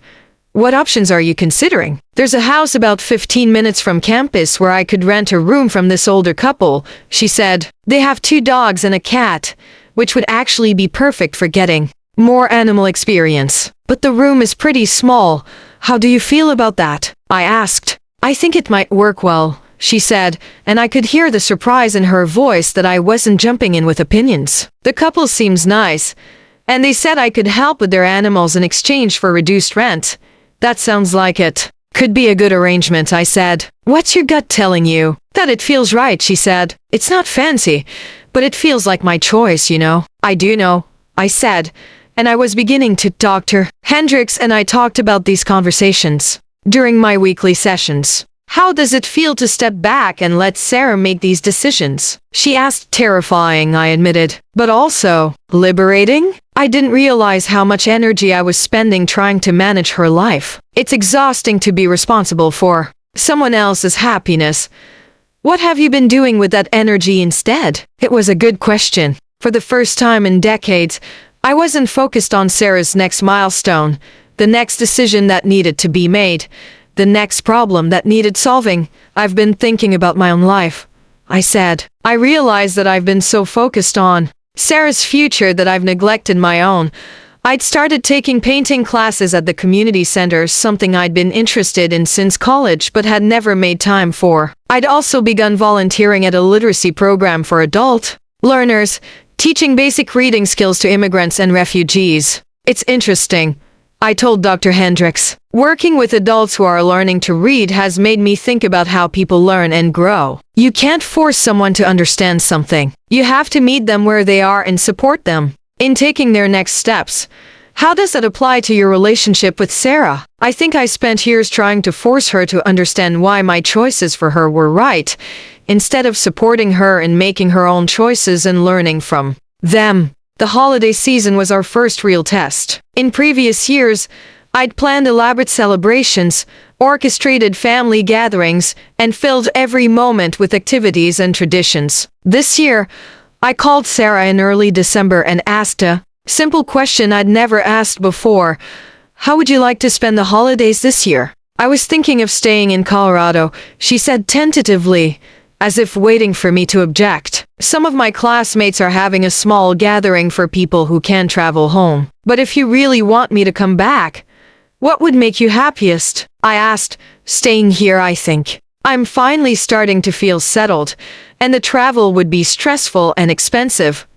what options are you considering? There's a house about 15 minutes from campus where I could rent a room from this older couple, she said. They have 2 dogs and a cat, which would actually be perfect for getting more animal experience. But the room is pretty small. How do you feel about that? I asked. I think it might work well, she said, and I could hear the surprise in her voice that I wasn't jumping in with opinions. The couple seems nice, and they said I could help with their animals in exchange for reduced rent. That sounds like it. Could be a good arrangement, I said. What's your gut telling you? That it feels right, she said. It's not fancy, but it feels like my choice, you know. I do know, I said, and I was beginning to. Dr. Hendricks and I talked about these conversations during my weekly sessions. How does it feel to step back and let Sarah make these decisions? She asked. Terrifying, I admitted, but also liberating. I didn't realize how much energy I was spending trying to manage her life. It's exhausting to be responsible for someone else's happiness. What have you been doing with that energy instead? It was a good question. For the first time in decades, I wasn't focused on Sarah's next milestone, the next decision that needed to be made, the next problem that needed solving. I've been thinking about my own life, I said. I realized that I've been so focused on Sarah's future that I've neglected my own. I'd started taking painting classes at the community center, something I'd been interested in since college but had never made time for. I'd also begun volunteering at a literacy program for adult learners, teaching basic reading skills to immigrants and refugees. It's interesting, I told Dr. Hendricks. Working with adults who are learning to read has made me think about how people learn and grow. You can't force someone to understand something. You have to meet them where they are and support them in taking their next steps. How does that apply to your relationship with Sarah? I think I spent years trying to force her to understand why my choices for her were right, instead of supporting her in making her own choices and learning from them. The holiday season was our first real test. In previous years, I'd planned elaborate celebrations, orchestrated family gatherings, and filled every moment with activities and traditions. This year, I called Sarah in early December and asked a simple question I'd never asked before. How would you like to spend the holidays this year? I was thinking of staying in Colorado, she said tentatively, as if waiting for me to object. Some of my classmates are having a small gathering for people who can't travel home. But if you really want me to come back, what would make you happiest? I asked. Staying here, I think. I'm finally starting to feel settled, and the travel would be stressful and expensive.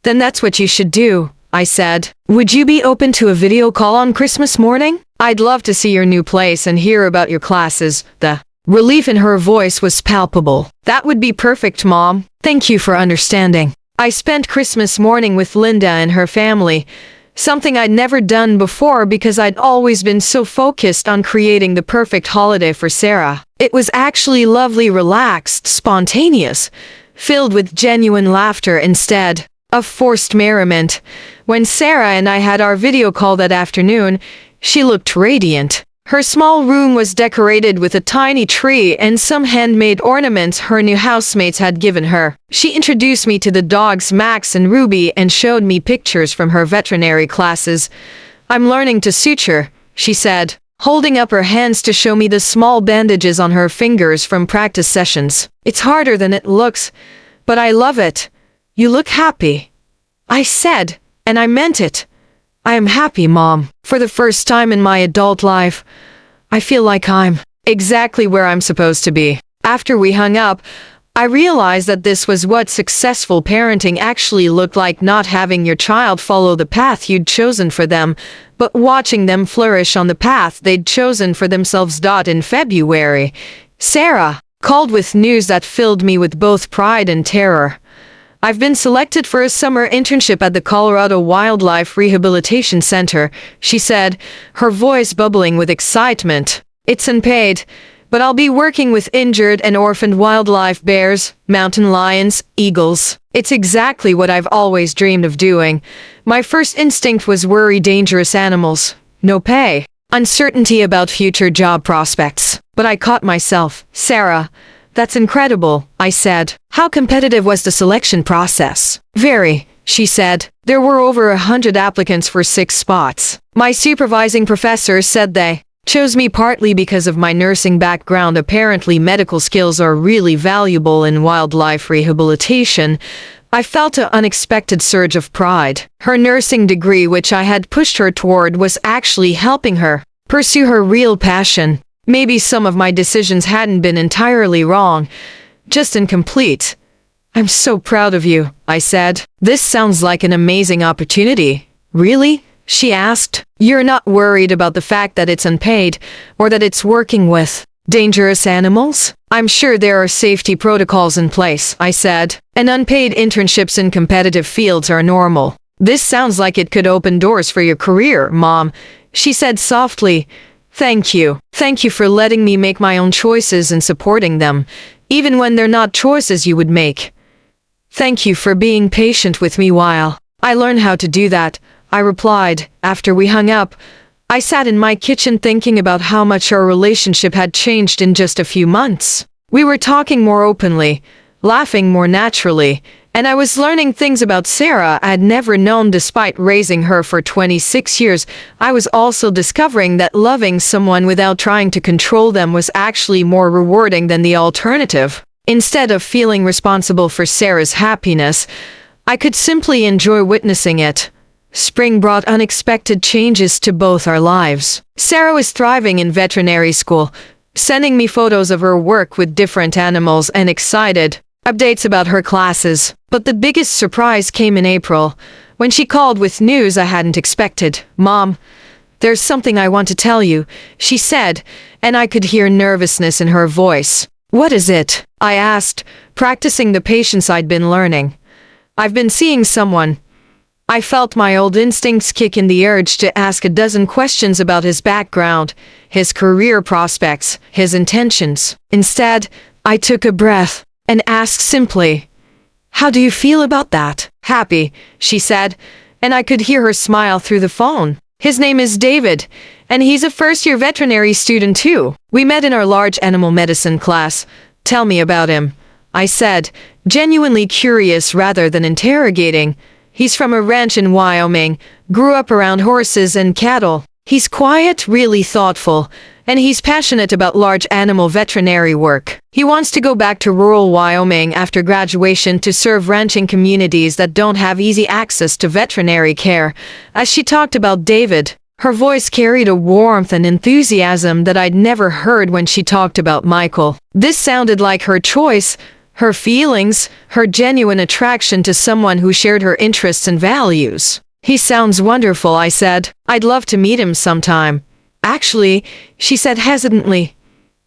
Then that's what you should do, I said. Would you be open to a video call on Christmas morning? I'd love to see your new place and hear about your classes. The relief in her voice was palpable. That would be perfect, Mom. Thank you for understanding. I spent Christmas morning with Linda and her family, something I'd never done before because I'd always been so focused on creating the perfect holiday for Sarah. It was actually lovely, relaxed, spontaneous, filled with genuine laughter instead of forced merriment. When Sarah and I had our video call that afternoon, she looked radiant. Her small room was decorated with a tiny tree and some handmade ornaments her new housemates had given her. She introduced me to the dogs Max and Ruby and showed me pictures from her veterinary classes. I'm learning to suture, she said, holding up her hands to show me the small bandages on her fingers from practice sessions. It's harder than it looks, but I love it. You look happy, I said, and I meant it. I am happy, Mom. For the first time in my adult life, I feel like I'm exactly where I'm supposed to be. After we hung up, I realized that this was what successful parenting actually looked like, not having your child follow the path you'd chosen for them, but watching them flourish on the path they'd chosen for themselves. In February, Sarah called with news that filled me with both pride and terror. I've been selected for a summer internship at the Colorado Wildlife Rehabilitation Center, she said, her voice bubbling with excitement. It's unpaid, but I'll be working with injured and orphaned wildlife, bears, mountain lions, eagles. It's exactly what I've always dreamed of doing. My first instinct was worry dangerous animals. No pay. Uncertainty about future job prospects. But I caught myself. Sarah, that's incredible, I said. How competitive was the selection process? Very, she said. There were over 100 applicants for 6 spots. My supervising professor said they chose me partly because of my nursing background. Apparently, medical skills are really valuable in wildlife rehabilitation. I felt an unexpected surge of pride. Her nursing degree, which I had pushed her toward, was actually helping her pursue her real passion. Maybe some of my decisions hadn't been entirely wrong, just incomplete. I'm so proud of you, I said. This sounds like an amazing opportunity. Really? She asked. You're not worried about the fact that it's unpaid, or that it's working with dangerous animals? I'm sure there are safety protocols in place, I said, and unpaid internships in competitive fields are normal. This sounds like it could open doors for your career, Mom, she said softly. Thank you. Thank you for letting me make my own choices and supporting them, even when they're not choices you would make. Thank you for being patient with me while I learn how to do that, I replied. After we hung up, I sat in my kitchen thinking about how much our relationship had changed in just a few months. We were talking more openly, laughing more naturally, and I was learning things about Sarah I had never known despite raising her for 26 years. I was also discovering that loving someone without trying to control them was actually more rewarding than the alternative. Instead of feeling responsible for Sarah's happiness, I could simply enjoy witnessing it. Spring brought unexpected changes to both our lives. Sarah was thriving in veterinary school, sending me photos of her work with different animals and excited updates about her classes. But the biggest surprise came in April, when she called with news I hadn't expected. Mom, there's something I want to tell you, she said, and I could hear nervousness in her voice. What is it? I asked, practicing the patience I'd been learning. I've been seeing someone. I felt my old instincts kick in the urge to ask a dozen questions about his background, his career prospects, his intentions. Instead, I took a breath and asked simply, how do you feel about that? Happy, she said, and I could hear her smile through the phone. His name is David, and he's a first-year veterinary student too. We met in our large animal medicine class. Tell me about him, I said, genuinely curious rather than interrogating. He's from a ranch in Wyoming, grew up around horses and cattle. He's quiet, really thoughtful, and he's passionate about large animal veterinary work. He wants to go back to rural Wyoming after graduation to serve ranching communities that don't have easy access to veterinary care. As she talked about David, her voice carried a warmth and enthusiasm that I'd never heard when she talked about Michael. This sounded like her choice, her feelings, her genuine attraction to someone who shared her interests and values. He sounds wonderful, I said. I'd love to meet him sometime. Actually, she said hesitantly,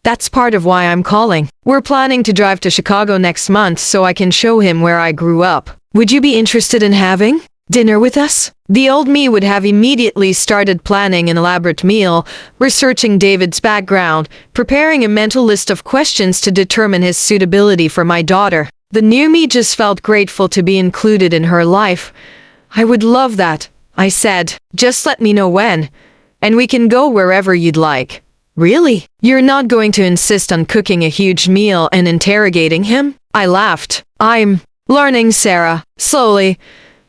that's part of why I'm calling. We're planning to drive to Chicago next month so I can show him where I grew up. Would you be interested in having dinner with us? The old me would have immediately started planning an elaborate meal, researching David's background, preparing a mental list of questions to determine his suitability for my daughter. The new me just felt grateful to be included in her life. I would love that, I said. Just let me know when, and we can go wherever you'd like. Really? You're not going to insist on cooking a huge meal and interrogating him? I laughed. I'm learning, Sarah. Slowly.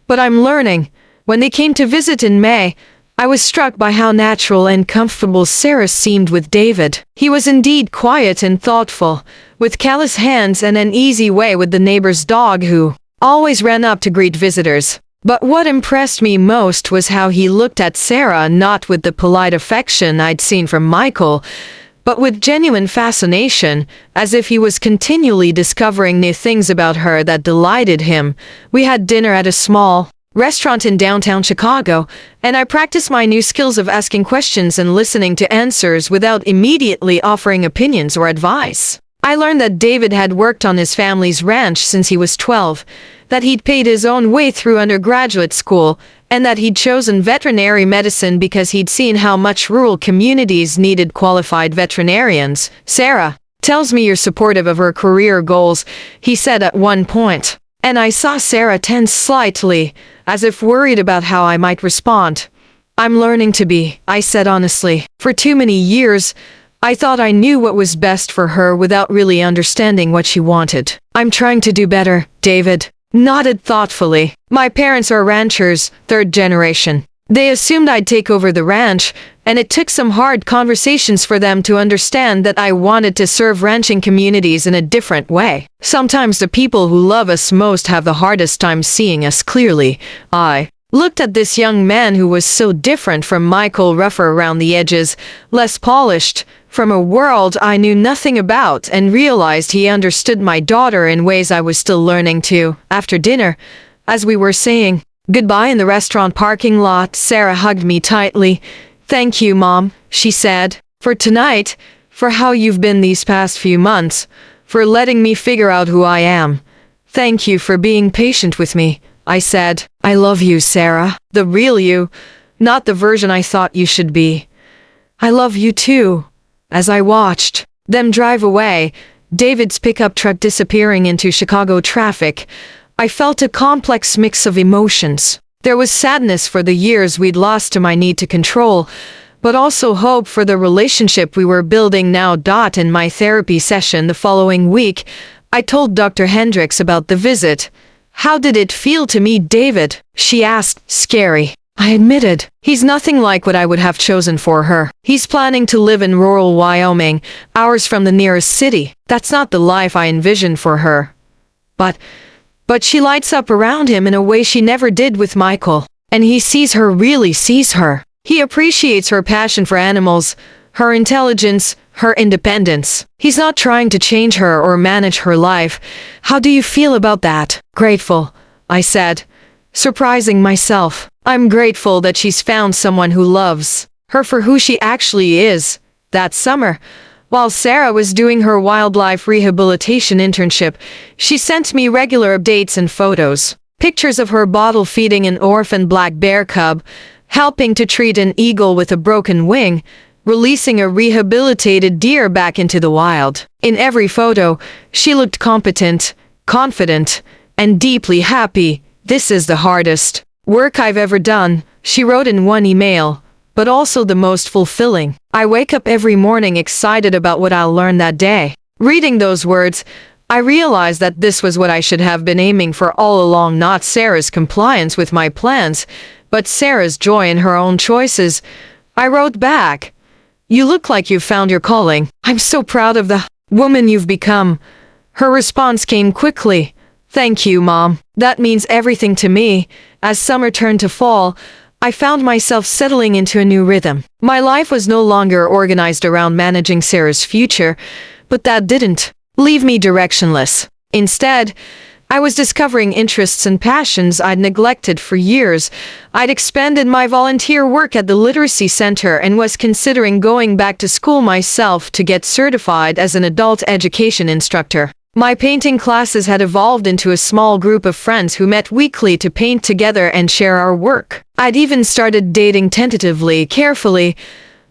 But I'm learning. When they came to visit in May, I was struck by how natural and comfortable Sarah seemed with David. He was indeed quiet and thoughtful, with callous hands and an easy way with the neighbor's dog who always ran up to greet visitors. But what impressed me most was how he looked at Sarah, not with the polite affection I'd seen from Michael, but with genuine fascination, as if he was continually discovering new things about her that delighted him. We had dinner at a small restaurant in downtown Chicago, and I practiced my new skills of asking questions and listening to answers without immediately offering opinions or advice. I learned that David had worked on his family's ranch since he was 12, that he'd paid his own way through undergraduate school, and that he'd chosen veterinary medicine because he'd seen how much rural communities needed qualified veterinarians. Sarah tells me you're supportive of her career goals, he said at one point. And I saw Sarah tense slightly, as if worried about how I might respond. I'm learning to be, I said honestly. For too many years, I thought I knew what was best for her without really understanding what she wanted. I'm trying to do better, David nodded thoughtfully. My parents are ranchers, third generation. They assumed I'd take over the ranch, and it took some hard conversations for them to understand that I wanted to serve ranching communities in a different way. Sometimes the people who love us most have the hardest time seeing us clearly, I Looked at this young man who was so different from Michael, rougher around the edges, less polished, from a world I knew nothing about, and realized he understood my daughter in ways I was still learning to. After dinner, as we were saying goodbye in the restaurant parking lot, Sarah hugged me tightly. "Thank you, Mom," she said, "for tonight, for how you've been these past few months, for letting me figure out who I am. Thank you for being patient with me," I said. "I love you, Sarah. The real you, not the version I thought you should be. I love you too." As I watched them drive away, David's pickup truck disappearing into Chicago traffic, I felt a complex mix of emotions. There was sadness for the years we'd lost to my need to control, but also hope for the relationship we were building now. In my therapy session the following week, I told Dr. Hendricks about the visit. "How did it feel to meet David?" she asked. "Scary," I admitted. "He's nothing like what I would have chosen for her. He's planning to live in rural Wyoming, hours from the nearest city. That's not the life I envisioned for her. But she lights up around him in a way she never did with Michael. And he sees her, really sees her. He appreciates her passion for animals, her intelligence, her independence. He's not trying to change her or manage her life. How do you feel about that?" "Grateful," I said, surprising myself. "I'm grateful that she's found someone who loves her for who she actually is." That summer, while Sarah was doing her wildlife rehabilitation internship, she sent me regular updates and photos. Pictures of her bottle feeding an orphan black bear cub, helping to treat an eagle with a broken wing, releasing a rehabilitated deer back into the wild. In every photo, she looked competent, confident, and deeply happy. "This is the hardest work I've ever done," she wrote in one email, "but also the most fulfilling. I wake up every morning excited about what I'll learn that day." Reading those words, I realized that this was what I should have been aiming for all along, not Sarah's compliance with my plans, but Sarah's joy in her own choices. I wrote back, "You look like you've found your calling. I'm so proud of the woman you've become." Her response came quickly. "Thank you, Mom. That means everything to me." As summer turned to fall, I found myself settling into a new rhythm. My life was no longer organized around managing Sarah's future, but that didn't leave me directionless. Instead, I was discovering interests and passions I'd neglected for years. I'd expanded my volunteer work at the Literacy Center and was considering going back to school myself to get certified as an adult education instructor. My painting classes had evolved into a small group of friends who met weekly to paint together and share our work. I'd even started dating tentatively, carefully,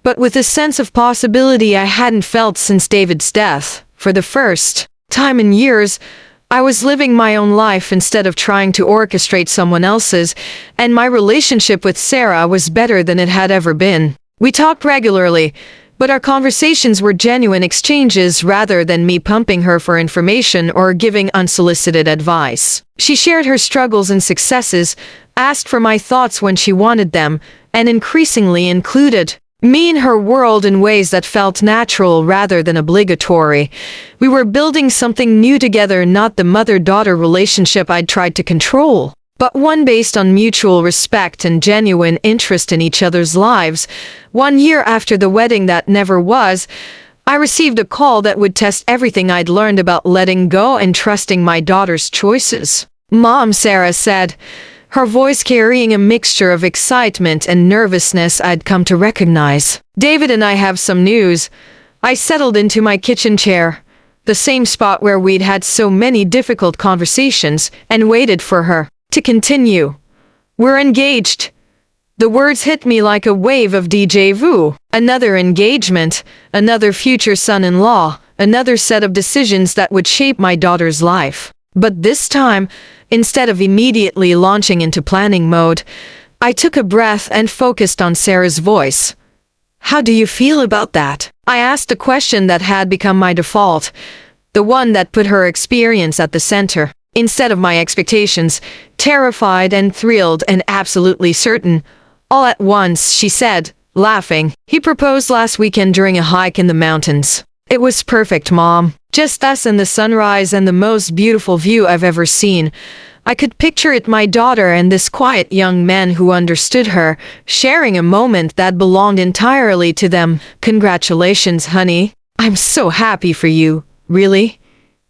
but with a sense of possibility I hadn't felt since David's death. For the first time in years, I was living my own life instead of trying to orchestrate someone else's, and my relationship with Sarah was better than it had ever been. We talked regularly, but our conversations were genuine exchanges rather than me pumping her for information or giving unsolicited advice. She shared her struggles and successes, asked for my thoughts when she wanted them, and increasingly included me in her world in ways that felt natural rather than obligatory. We were building something new together, not the mother-daughter relationship I'd tried to control, but one based on mutual respect and genuine interest in each other's lives. 1 year after the wedding that never was, I received a call that would test everything I'd learned about letting go and trusting my daughter's choices. "Mom," Sarah said, her voice carrying a mixture of excitement and nervousness I'd come to recognize. "David and I have some news." I settled into my kitchen chair, the same spot where we'd had so many difficult conversations, and waited for her to continue. "We're engaged." The words hit me like a wave of déjà vu. Another engagement, another future son-in-law, another set of decisions that would shape my daughter's life. But this time, instead of immediately launching into planning mode, I took a breath and focused on Sarah's voice. "How do you feel about that?" I asked a question that had become my default, the one that put her experience at the center, instead of my expectations, terrified and thrilled and absolutely certain. All at once, she said, laughing. "He proposed last weekend during a hike in the mountains. It was perfect, Mom. Just us and the sunrise and the most beautiful view I've ever seen. I could picture it, my daughter and this quiet young man who understood her, sharing a moment that belonged entirely to them. "Congratulations, honey. I'm so happy for you." "Really?"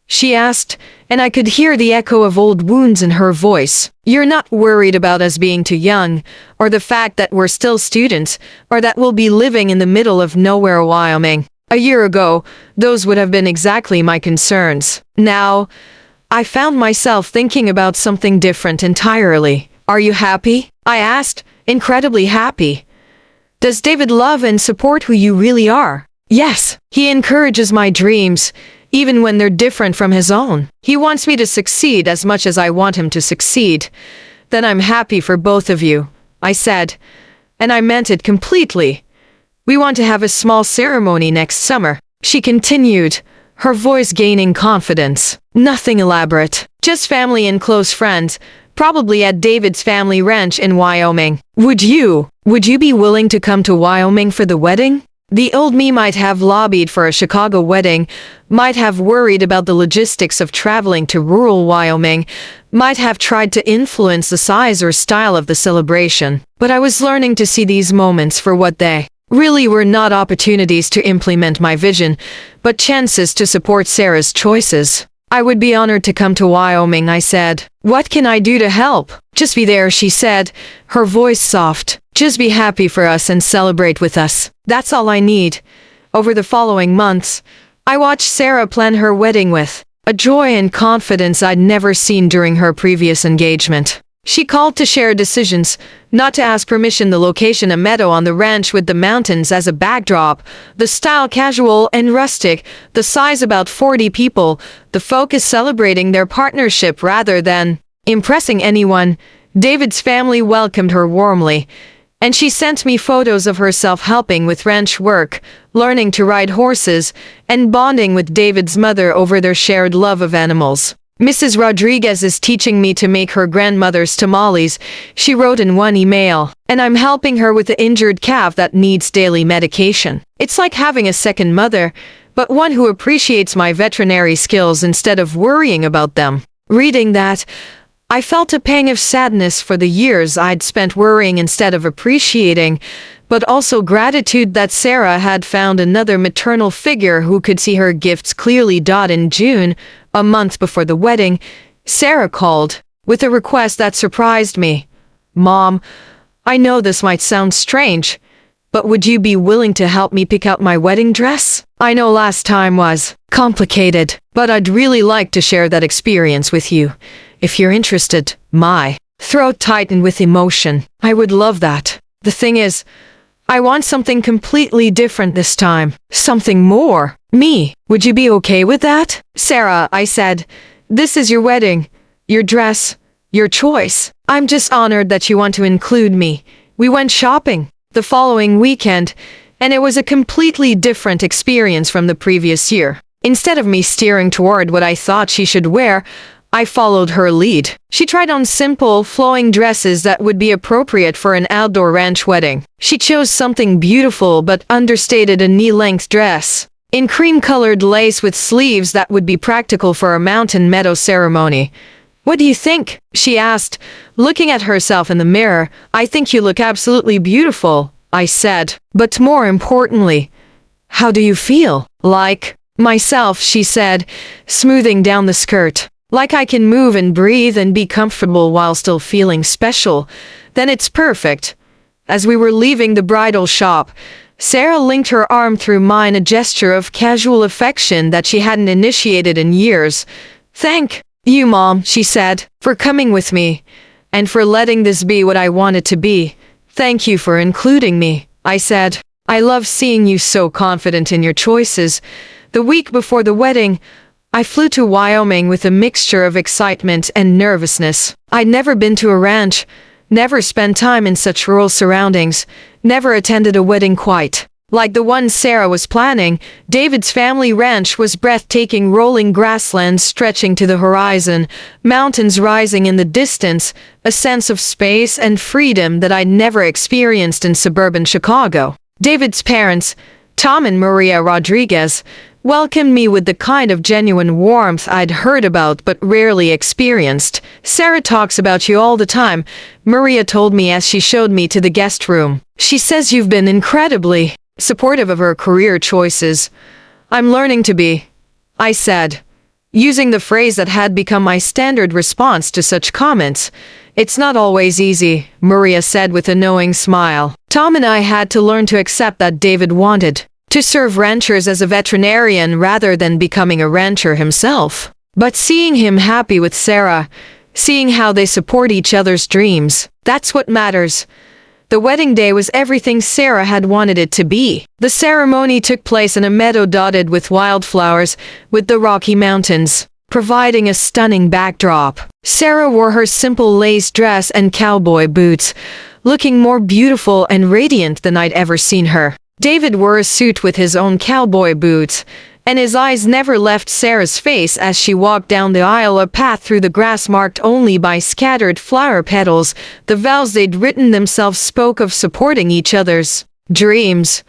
she asked, and I could hear the echo of old wounds in her voice. "You're not worried about us being too young, or the fact that we're still students, or that we'll be living in the middle of nowhere, Wyoming. A year ago, those would have been exactly my concerns. Now, I found myself thinking about something different entirely." "Are you happy?" I asked, incredibly happy. "Does David love and support who you really are?" "Yes, he encourages my dreams, even when they're different from his own. He wants me to succeed as much as I want him to succeed." "Then I'm happy for both of you," I said, and I meant it completely. "We want to have a small ceremony next summer," she continued, her voice gaining confidence. "Nothing elaborate, just family and close friends, probably at David's family ranch in Wyoming. Would you be willing to come to Wyoming for the wedding?" The old me might have lobbied for a Chicago wedding, might have worried about the logistics of traveling to rural Wyoming, might have tried to influence the size or style of the celebration. But I was learning to see these moments for what they really were: not opportunities to implement my vision, but chances to support Sarah's choices. "I would be honored to come to Wyoming," I said. "What can I do to help?" "Just be there," she said, her voice soft. "Just be happy for us and celebrate with us. That's all I need." Over the following months, I watched Sarah plan her wedding with a joy and confidence I'd never seen during her previous engagement. She called to share decisions, not to ask permission. The location, a meadow on the ranch with the mountains as a backdrop, the style casual and rustic, the size about 40 people, the focus celebrating their partnership rather than impressing anyone. David's family welcomed her warmly, and she sent me photos of herself helping with ranch work, learning to ride horses, and bonding with David's mother over their shared love of animals. "Mrs. Rodriguez is teaching me to make her grandmother's tamales," she wrote in one email, "and I'm helping her with the injured calf that needs daily medication. It's like having a second mother, but one who appreciates my veterinary skills instead of worrying about them." Reading that, I felt a pang of sadness for the years I'd spent worrying instead of appreciating, but also gratitude that Sarah had found another maternal figure who could see her gifts clearly. In June, a month before the wedding, Sarah called with a request that surprised me. "Mom, I know this might sound strange, but would you be willing to help me pick out my wedding dress? I know last time was complicated, but I'd really like to share that experience with you. If you're interested." My throat tightened with emotion. "I would love that. The thing is, I want something completely different this time. Something more me. Would you be okay with that?" "Sarah," I said, "this is your wedding, your dress, your choice. I'm just honored that you want to include me." We went shopping the following weekend, and it was a completely different experience from the previous year. Instead of me steering toward what I thought she should wear, I followed her lead. She tried on simple, flowing dresses that would be appropriate for an outdoor ranch wedding. She chose something beautiful but understated, a knee-length dress in cream-colored lace with sleeves that would be practical for a mountain meadow ceremony. "What do you think?" she asked, looking at herself in the mirror. "I think you look absolutely beautiful," I said. "But more importantly, how do you feel?" "Like myself," she said, smoothing down the skirt. "Like I can move and breathe and be comfortable while still feeling special. Then it's perfect." As we were leaving the bridal shop, Sarah linked her arm through mine, a gesture of casual affection that she hadn't initiated in years. "Thank you, Mom," she said, "for coming with me, and for letting this be what I want it to be. Thank you for including me," I said. "I love seeing you so confident in your choices." The week before the wedding, I flew to Wyoming with a mixture of excitement and nervousness. I'd never been to a ranch, never spent time in such rural surroundings, never attended a wedding quite like the one Sarah was planning. David's family ranch was breathtaking, rolling grasslands stretching to the horizon, mountains rising in the distance, a sense of space and freedom that I'd never experienced in suburban Chicago. David's parents, Tom and Maria Rodriguez, welcomed me with the kind of genuine warmth I'd heard about but rarely experienced. Sarah talks about you all the time, Maria told me as she showed me to the guest room. She says you've been incredibly supportive of her career choices. I'm learning to be, I said, using the phrase that had become my standard response to such comments. It's not always easy, Maria said with a knowing smile. Tom and I had to learn to accept that David wanted to serve ranchers as a veterinarian rather than becoming a rancher himself. But seeing him happy with Sarah, seeing how they support each other's dreams, that's what matters. The wedding day was everything Sarah had wanted it to be. The ceremony took place in a meadow dotted with wildflowers, with the Rocky Mountains providing a stunning backdrop. Sarah wore her simple lace dress and cowboy boots, looking more beautiful and radiant than I'd ever seen her. David wore a suit with his own cowboy boots, and his eyes never left Sarah's face as she walked down the aisle, a path through the grass marked only by scattered flower petals. The vows they'd written themselves spoke of supporting each other's dreams,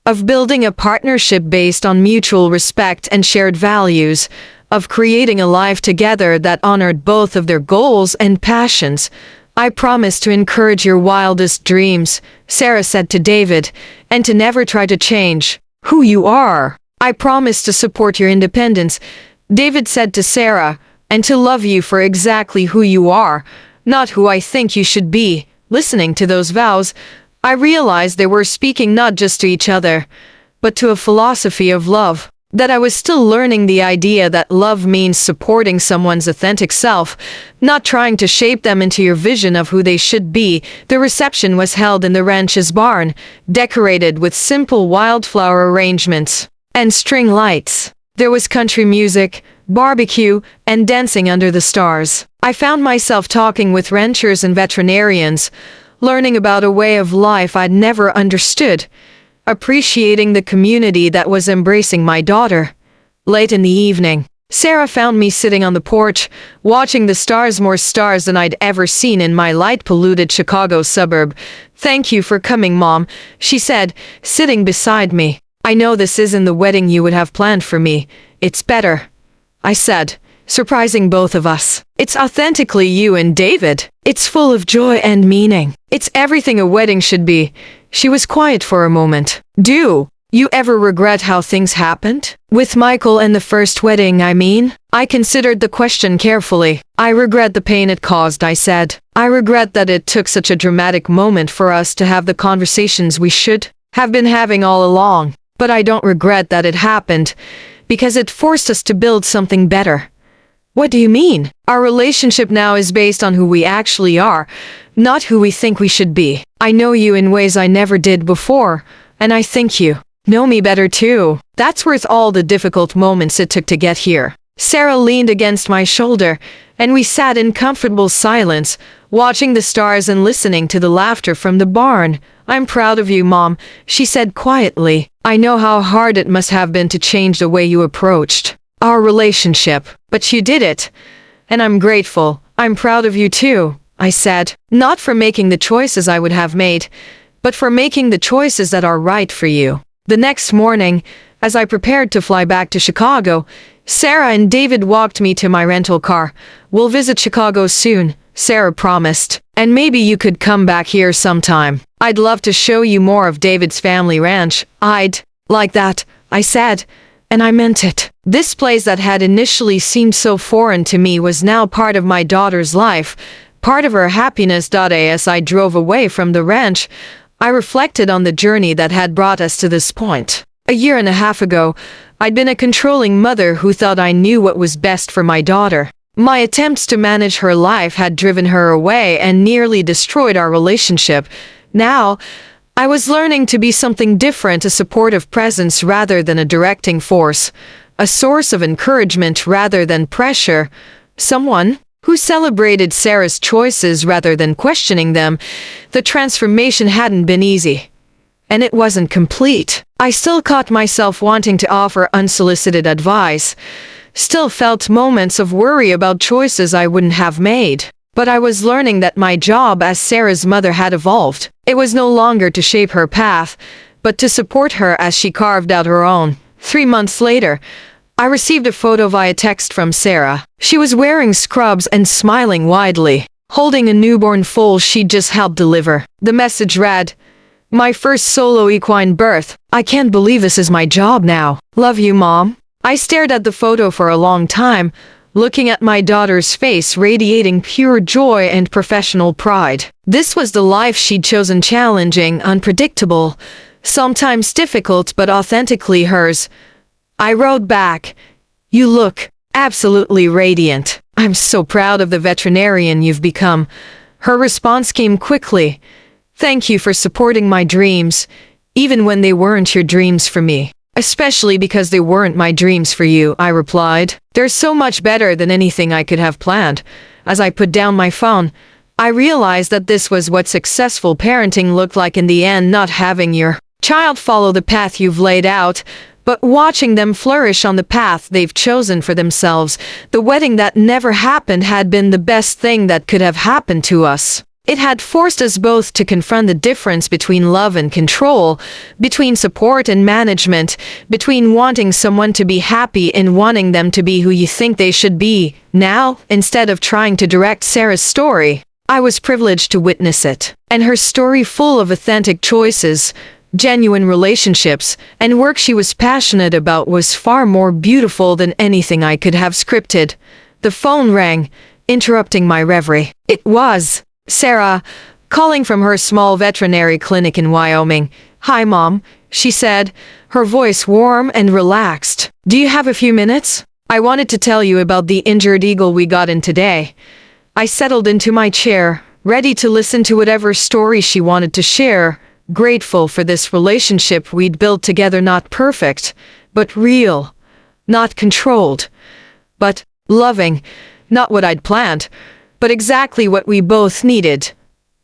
of building a partnership based on mutual respect and shared values, of creating a life together that honored both of their goals and passions. I promise to encourage your wildest dreams, Sarah said to David, and to never try to change who you are. I promise to support your independence, David said to Sarah, and to love you for exactly who you are, not who I think you should be. Listening to those vows, I realized they were speaking not just to each other, but to a philosophy of love. That I was still learning the idea that love means supporting someone's authentic self, not trying to shape them into your vision of who they should be. The reception was held in the ranch's barn, decorated with simple wildflower arrangements and string lights. There was country music, barbecue, and dancing under the stars. I found myself talking with ranchers and veterinarians, learning about a way of life I'd never understood, appreciating the community that was embracing my daughter. Late in the evening, Sarah found me sitting on the porch, watching the stars, more stars than I'd ever seen in my light-polluted Chicago suburb. "Thank you for coming, Mom," she said, sitting beside me. "I know this isn't the wedding you would have planned for me. It's better," I said, surprising both of us. "It's authentically you and David. It's full of joy and meaning. It's everything a wedding should be." She was quiet for a moment. "Do you ever regret how things happened? With Michael and the first wedding, I mean?" I considered the question carefully. "I regret the pain it caused," I said. "I regret that it took such a dramatic moment for us to have the conversations we should have been having all along. But I don't regret that it happened, because it forced us to build something better." "What do you mean?" "Our relationship now is based on who we actually are, not who we think we should be. I know you in ways I never did before, and I think you know me better too. That's worth all the difficult moments it took to get here." Sarah leaned against my shoulder, and we sat in comfortable silence, watching the stars and listening to the laughter from the barn. "I'm proud of you, Mom," she said quietly. "I know how hard it must have been to change the way you approached our relationship, but you did it, and I'm grateful. I'm proud of you too," I said, "not for making the choices I would have made, but for making the choices that are right for you." The next morning, as I prepared to fly back to Chicago, Sarah and David walked me to my rental car. "We'll visit Chicago soon," Sarah promised, "and maybe you could come back here sometime. I'd love to show you more of David's family ranch." "I'd like that," I said, and I meant it. This place that had initially seemed so foreign to me was now part of my daughter's life, part of her happiness. As I drove away from the ranch, I reflected on the journey that had brought us to this point. A year and a half ago, I'd been a controlling mother who thought I knew what was best for my daughter. My attempts to manage her life had driven her away and nearly destroyed our relationship. Now, I was learning to be something different, a supportive presence rather than a directing force, a source of encouragement rather than pressure, someone who celebrated Sarah's choices rather than questioning them. The transformation hadn't been easy, and it wasn't complete. I still caught myself wanting to offer unsolicited advice, still felt moments of worry about choices I wouldn't have made. But I was learning that my job as Sarah's mother had evolved. It was no longer to shape her path, but to support her as she carved out her own. 3 months later, I received a photo via text from Sarah. She was wearing scrubs and smiling widely, holding a newborn foal she'd just helped deliver. The message read, "My first solo equine birth. I can't believe this is my job now. Love you, Mom." I stared at the photo for a long time, looking at my daughter's face radiating pure joy and professional pride. This was the life she'd chosen, challenging, unpredictable, sometimes difficult but authentically hers. I wrote back, "You look absolutely radiant. I'm so proud of the veterinarian you've become." Her response came quickly. "Thank you for supporting my dreams, even when they weren't your dreams for me." "Especially because they weren't my dreams for you," I replied. "They're so much better than anything I could have planned." As I put down my phone, I realized that this was what successful parenting looked like in the end, not having your child follow the path you've laid out, but watching them flourish on the path they've chosen for themselves. The wedding that never happened had been the best thing that could have happened to us. It had forced us both to confront the difference between love and control, between support and management, between wanting someone to be happy and wanting them to be who you think they should be. Now, instead of trying to direct Sarah's story, I was privileged to witness it. And her story, full of authentic choices, genuine relationships, and work she was passionate about, was far more beautiful than anything I could have scripted. The phone rang, interrupting my reverie. It was Sarah, calling from her small veterinary clinic in Wyoming. "Hi, Mom," she said, her voice warm and relaxed. "Do you have a few minutes? I wanted to tell you about the injured eagle we got in today." I settled into my chair, ready to listen to whatever story she wanted to share, grateful for this relationship we'd built together, not perfect, but real, not controlled, but loving, not what I'd planned, but exactly what we both needed.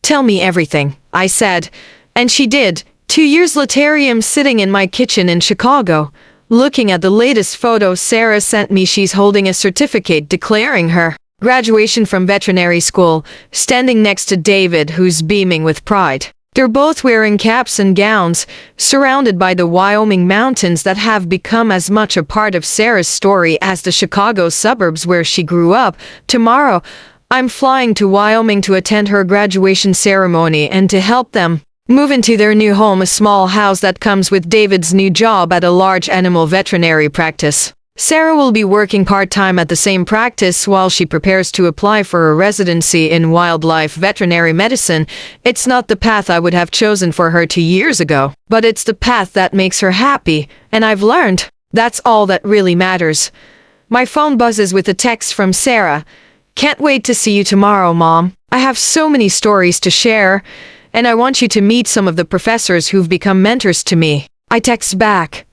"Tell me everything," I said, and she did. 2 years later, I'm sitting in my kitchen in Chicago, looking at the latest photo Sarah sent me. She's holding a certificate declaring her graduation from veterinary school, standing next to David, who's beaming with pride. They're both wearing caps and gowns, surrounded by the Wyoming mountains that have become as much a part of Sarah's story as the Chicago suburbs where she grew up. Tomorrow, I'm flying to Wyoming to attend her graduation ceremony and to help them move into their new home, a small house that comes with David's new job at a large animal veterinary practice. Sarah will be working part-time at the same practice while she prepares to apply for a residency in wildlife veterinary medicine. It's not the path I would have chosen for her 2 years ago, but it's the path that makes her happy, and I've learned that's all that really matters. My phone buzzes with a text from Sarah. "Can't wait to see you tomorrow, Mom. I have so many stories to share, and I want you to meet some of the professors who've become mentors to me." I text back,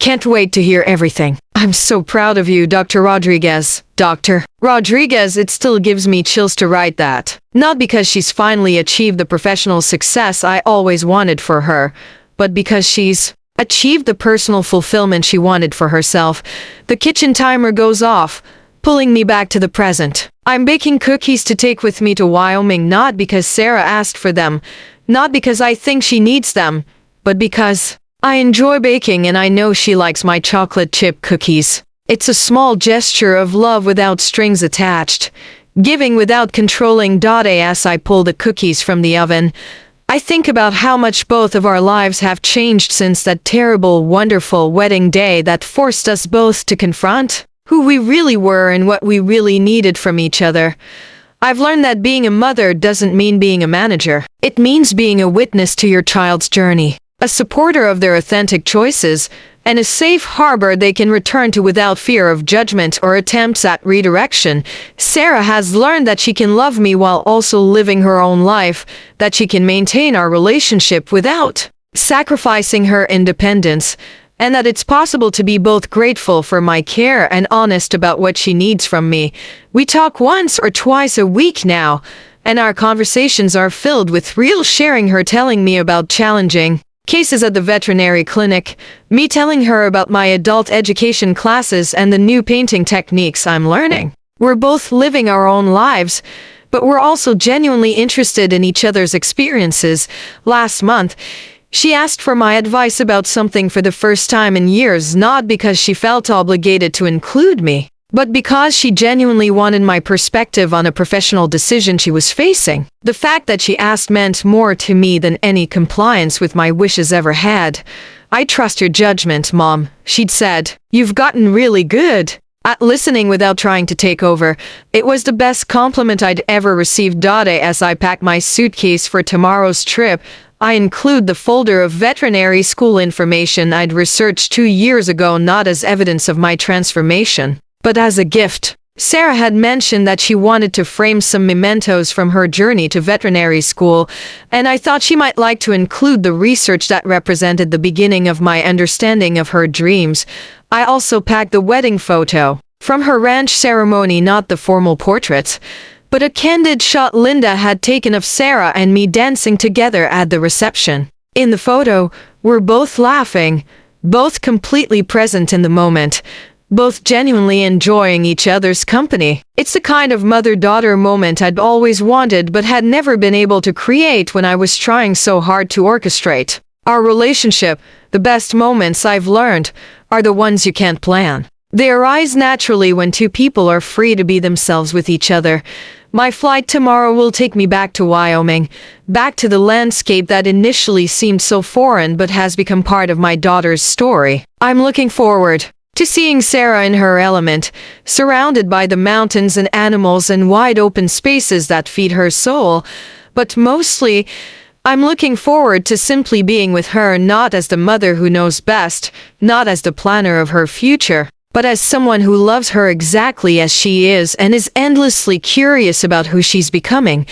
"Can't wait to hear everything. I'm so proud of you, Dr. Rodriguez." Dr. Rodriguez, it still gives me chills to write that. Not because she's finally achieved the professional success I always wanted for her, but because she's achieved the personal fulfillment she wanted for herself. The kitchen timer goes off, pulling me back to the present. I'm baking cookies to take with me to Wyoming, not because Sarah asked for them, not because I think she needs them, but because I enjoy baking and I know she likes my chocolate chip cookies. It's a small gesture of love without strings attached, giving without controlling. As I pull the cookies from the oven, I think about how much both of our lives have changed since that terrible, wonderful wedding day that forced us both to confront who we really were and what we really needed from each other. I've learned that being a mother doesn't mean being a manager. It means being a witness to your child's journey, a supporter of their authentic choices, and a safe harbor they can return to without fear of judgment or attempts at redirection. Sarah has learned that she can love me while also living her own life, that she can maintain our relationship without sacrificing her independence, and that it's possible to be both grateful for my care and honest about what she needs from me. We talk once or twice a week now, and our conversations are filled with real sharing, her telling me about challenging cases at the veterinary clinic, me telling her about my adult education classes and the new painting techniques I'm learning. We're both living our own lives, but we're also genuinely interested in each other's experiences. Last month, She asked for my advice about something for the first time in years, not because she felt obligated to include me, but because she genuinely wanted my perspective on a professional decision she was facing. The fact that she asked meant more to me than any compliance with my wishes ever had. "I trust your judgment, Mom," she'd said. "You've gotten really good at listening without trying to take over." It was the best compliment I'd ever received. As I packed my suitcase for tomorrow's trip, I include the folder of veterinary school information I'd researched 2 years ago, not as evidence of my transformation, but as a gift. Sarah had mentioned that she wanted to frame some mementos from her journey to veterinary school, and I thought she might like to include the research that represented the beginning of my understanding of her dreams. I also packed the wedding photo from her ranch ceremony, not the formal portrait, but a candid shot Linda had taken of Sarah and me dancing together at the reception. In the photo, we're both laughing, both completely present in the moment, both genuinely enjoying each other's company. It's the kind of mother-daughter moment I'd always wanted but had never been able to create when I was trying so hard to orchestrate our relationship. The best moments, I've learned, are the ones you can't plan. They arise naturally when two people are free to be themselves with each other. My flight tomorrow will take me back to Wyoming, back to the landscape that initially seemed so foreign but has become part of my daughter's story. I'm looking forward to seeing Sarah in her element, surrounded by the mountains and animals and wide open spaces that feed her soul. But mostly, I'm looking forward to simply being with her, not as the mother who knows best, not as the planner of her future, but as someone who loves her exactly as she is and is endlessly curious about who she's becoming.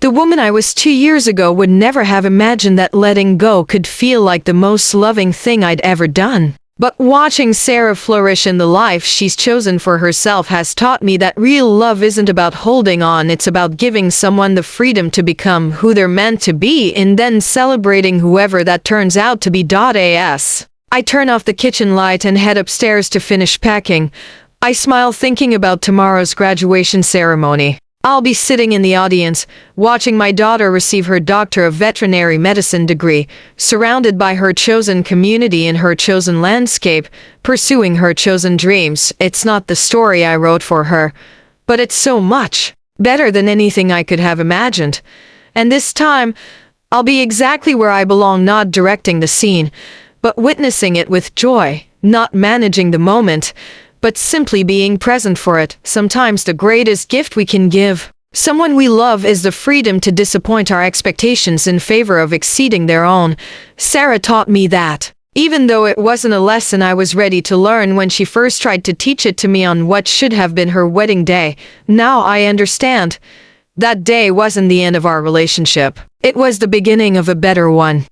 The woman I was 2 years ago would never have imagined that letting go could feel like the most loving thing I'd ever done. But watching Sarah flourish in the life she's chosen for herself has taught me that real love isn't about holding on, it's about giving someone the freedom to become who they're meant to be and then celebrating whoever that turns out to be. As I turn off the kitchen light and head upstairs to finish packing, I smile thinking about tomorrow's graduation ceremony. I'll be sitting in the audience, watching my daughter receive her Doctor of Veterinary Medicine degree, surrounded by her chosen community in her chosen landscape, pursuing her chosen dreams. It's not the story I wrote for her, but it's so much better than anything I could have imagined. And this time, I'll be exactly where I belong, not directing the scene, but witnessing it with joy, not managing the moment, but simply being present for it. Sometimes the greatest gift we can give someone we love is the freedom to disappoint our expectations in favor of exceeding their own. Sarah taught me that. Even though it wasn't a lesson I was ready to learn when she first tried to teach it to me on what should have been her wedding day, now I understand. That day wasn't the end of our relationship. It was the beginning of a better one.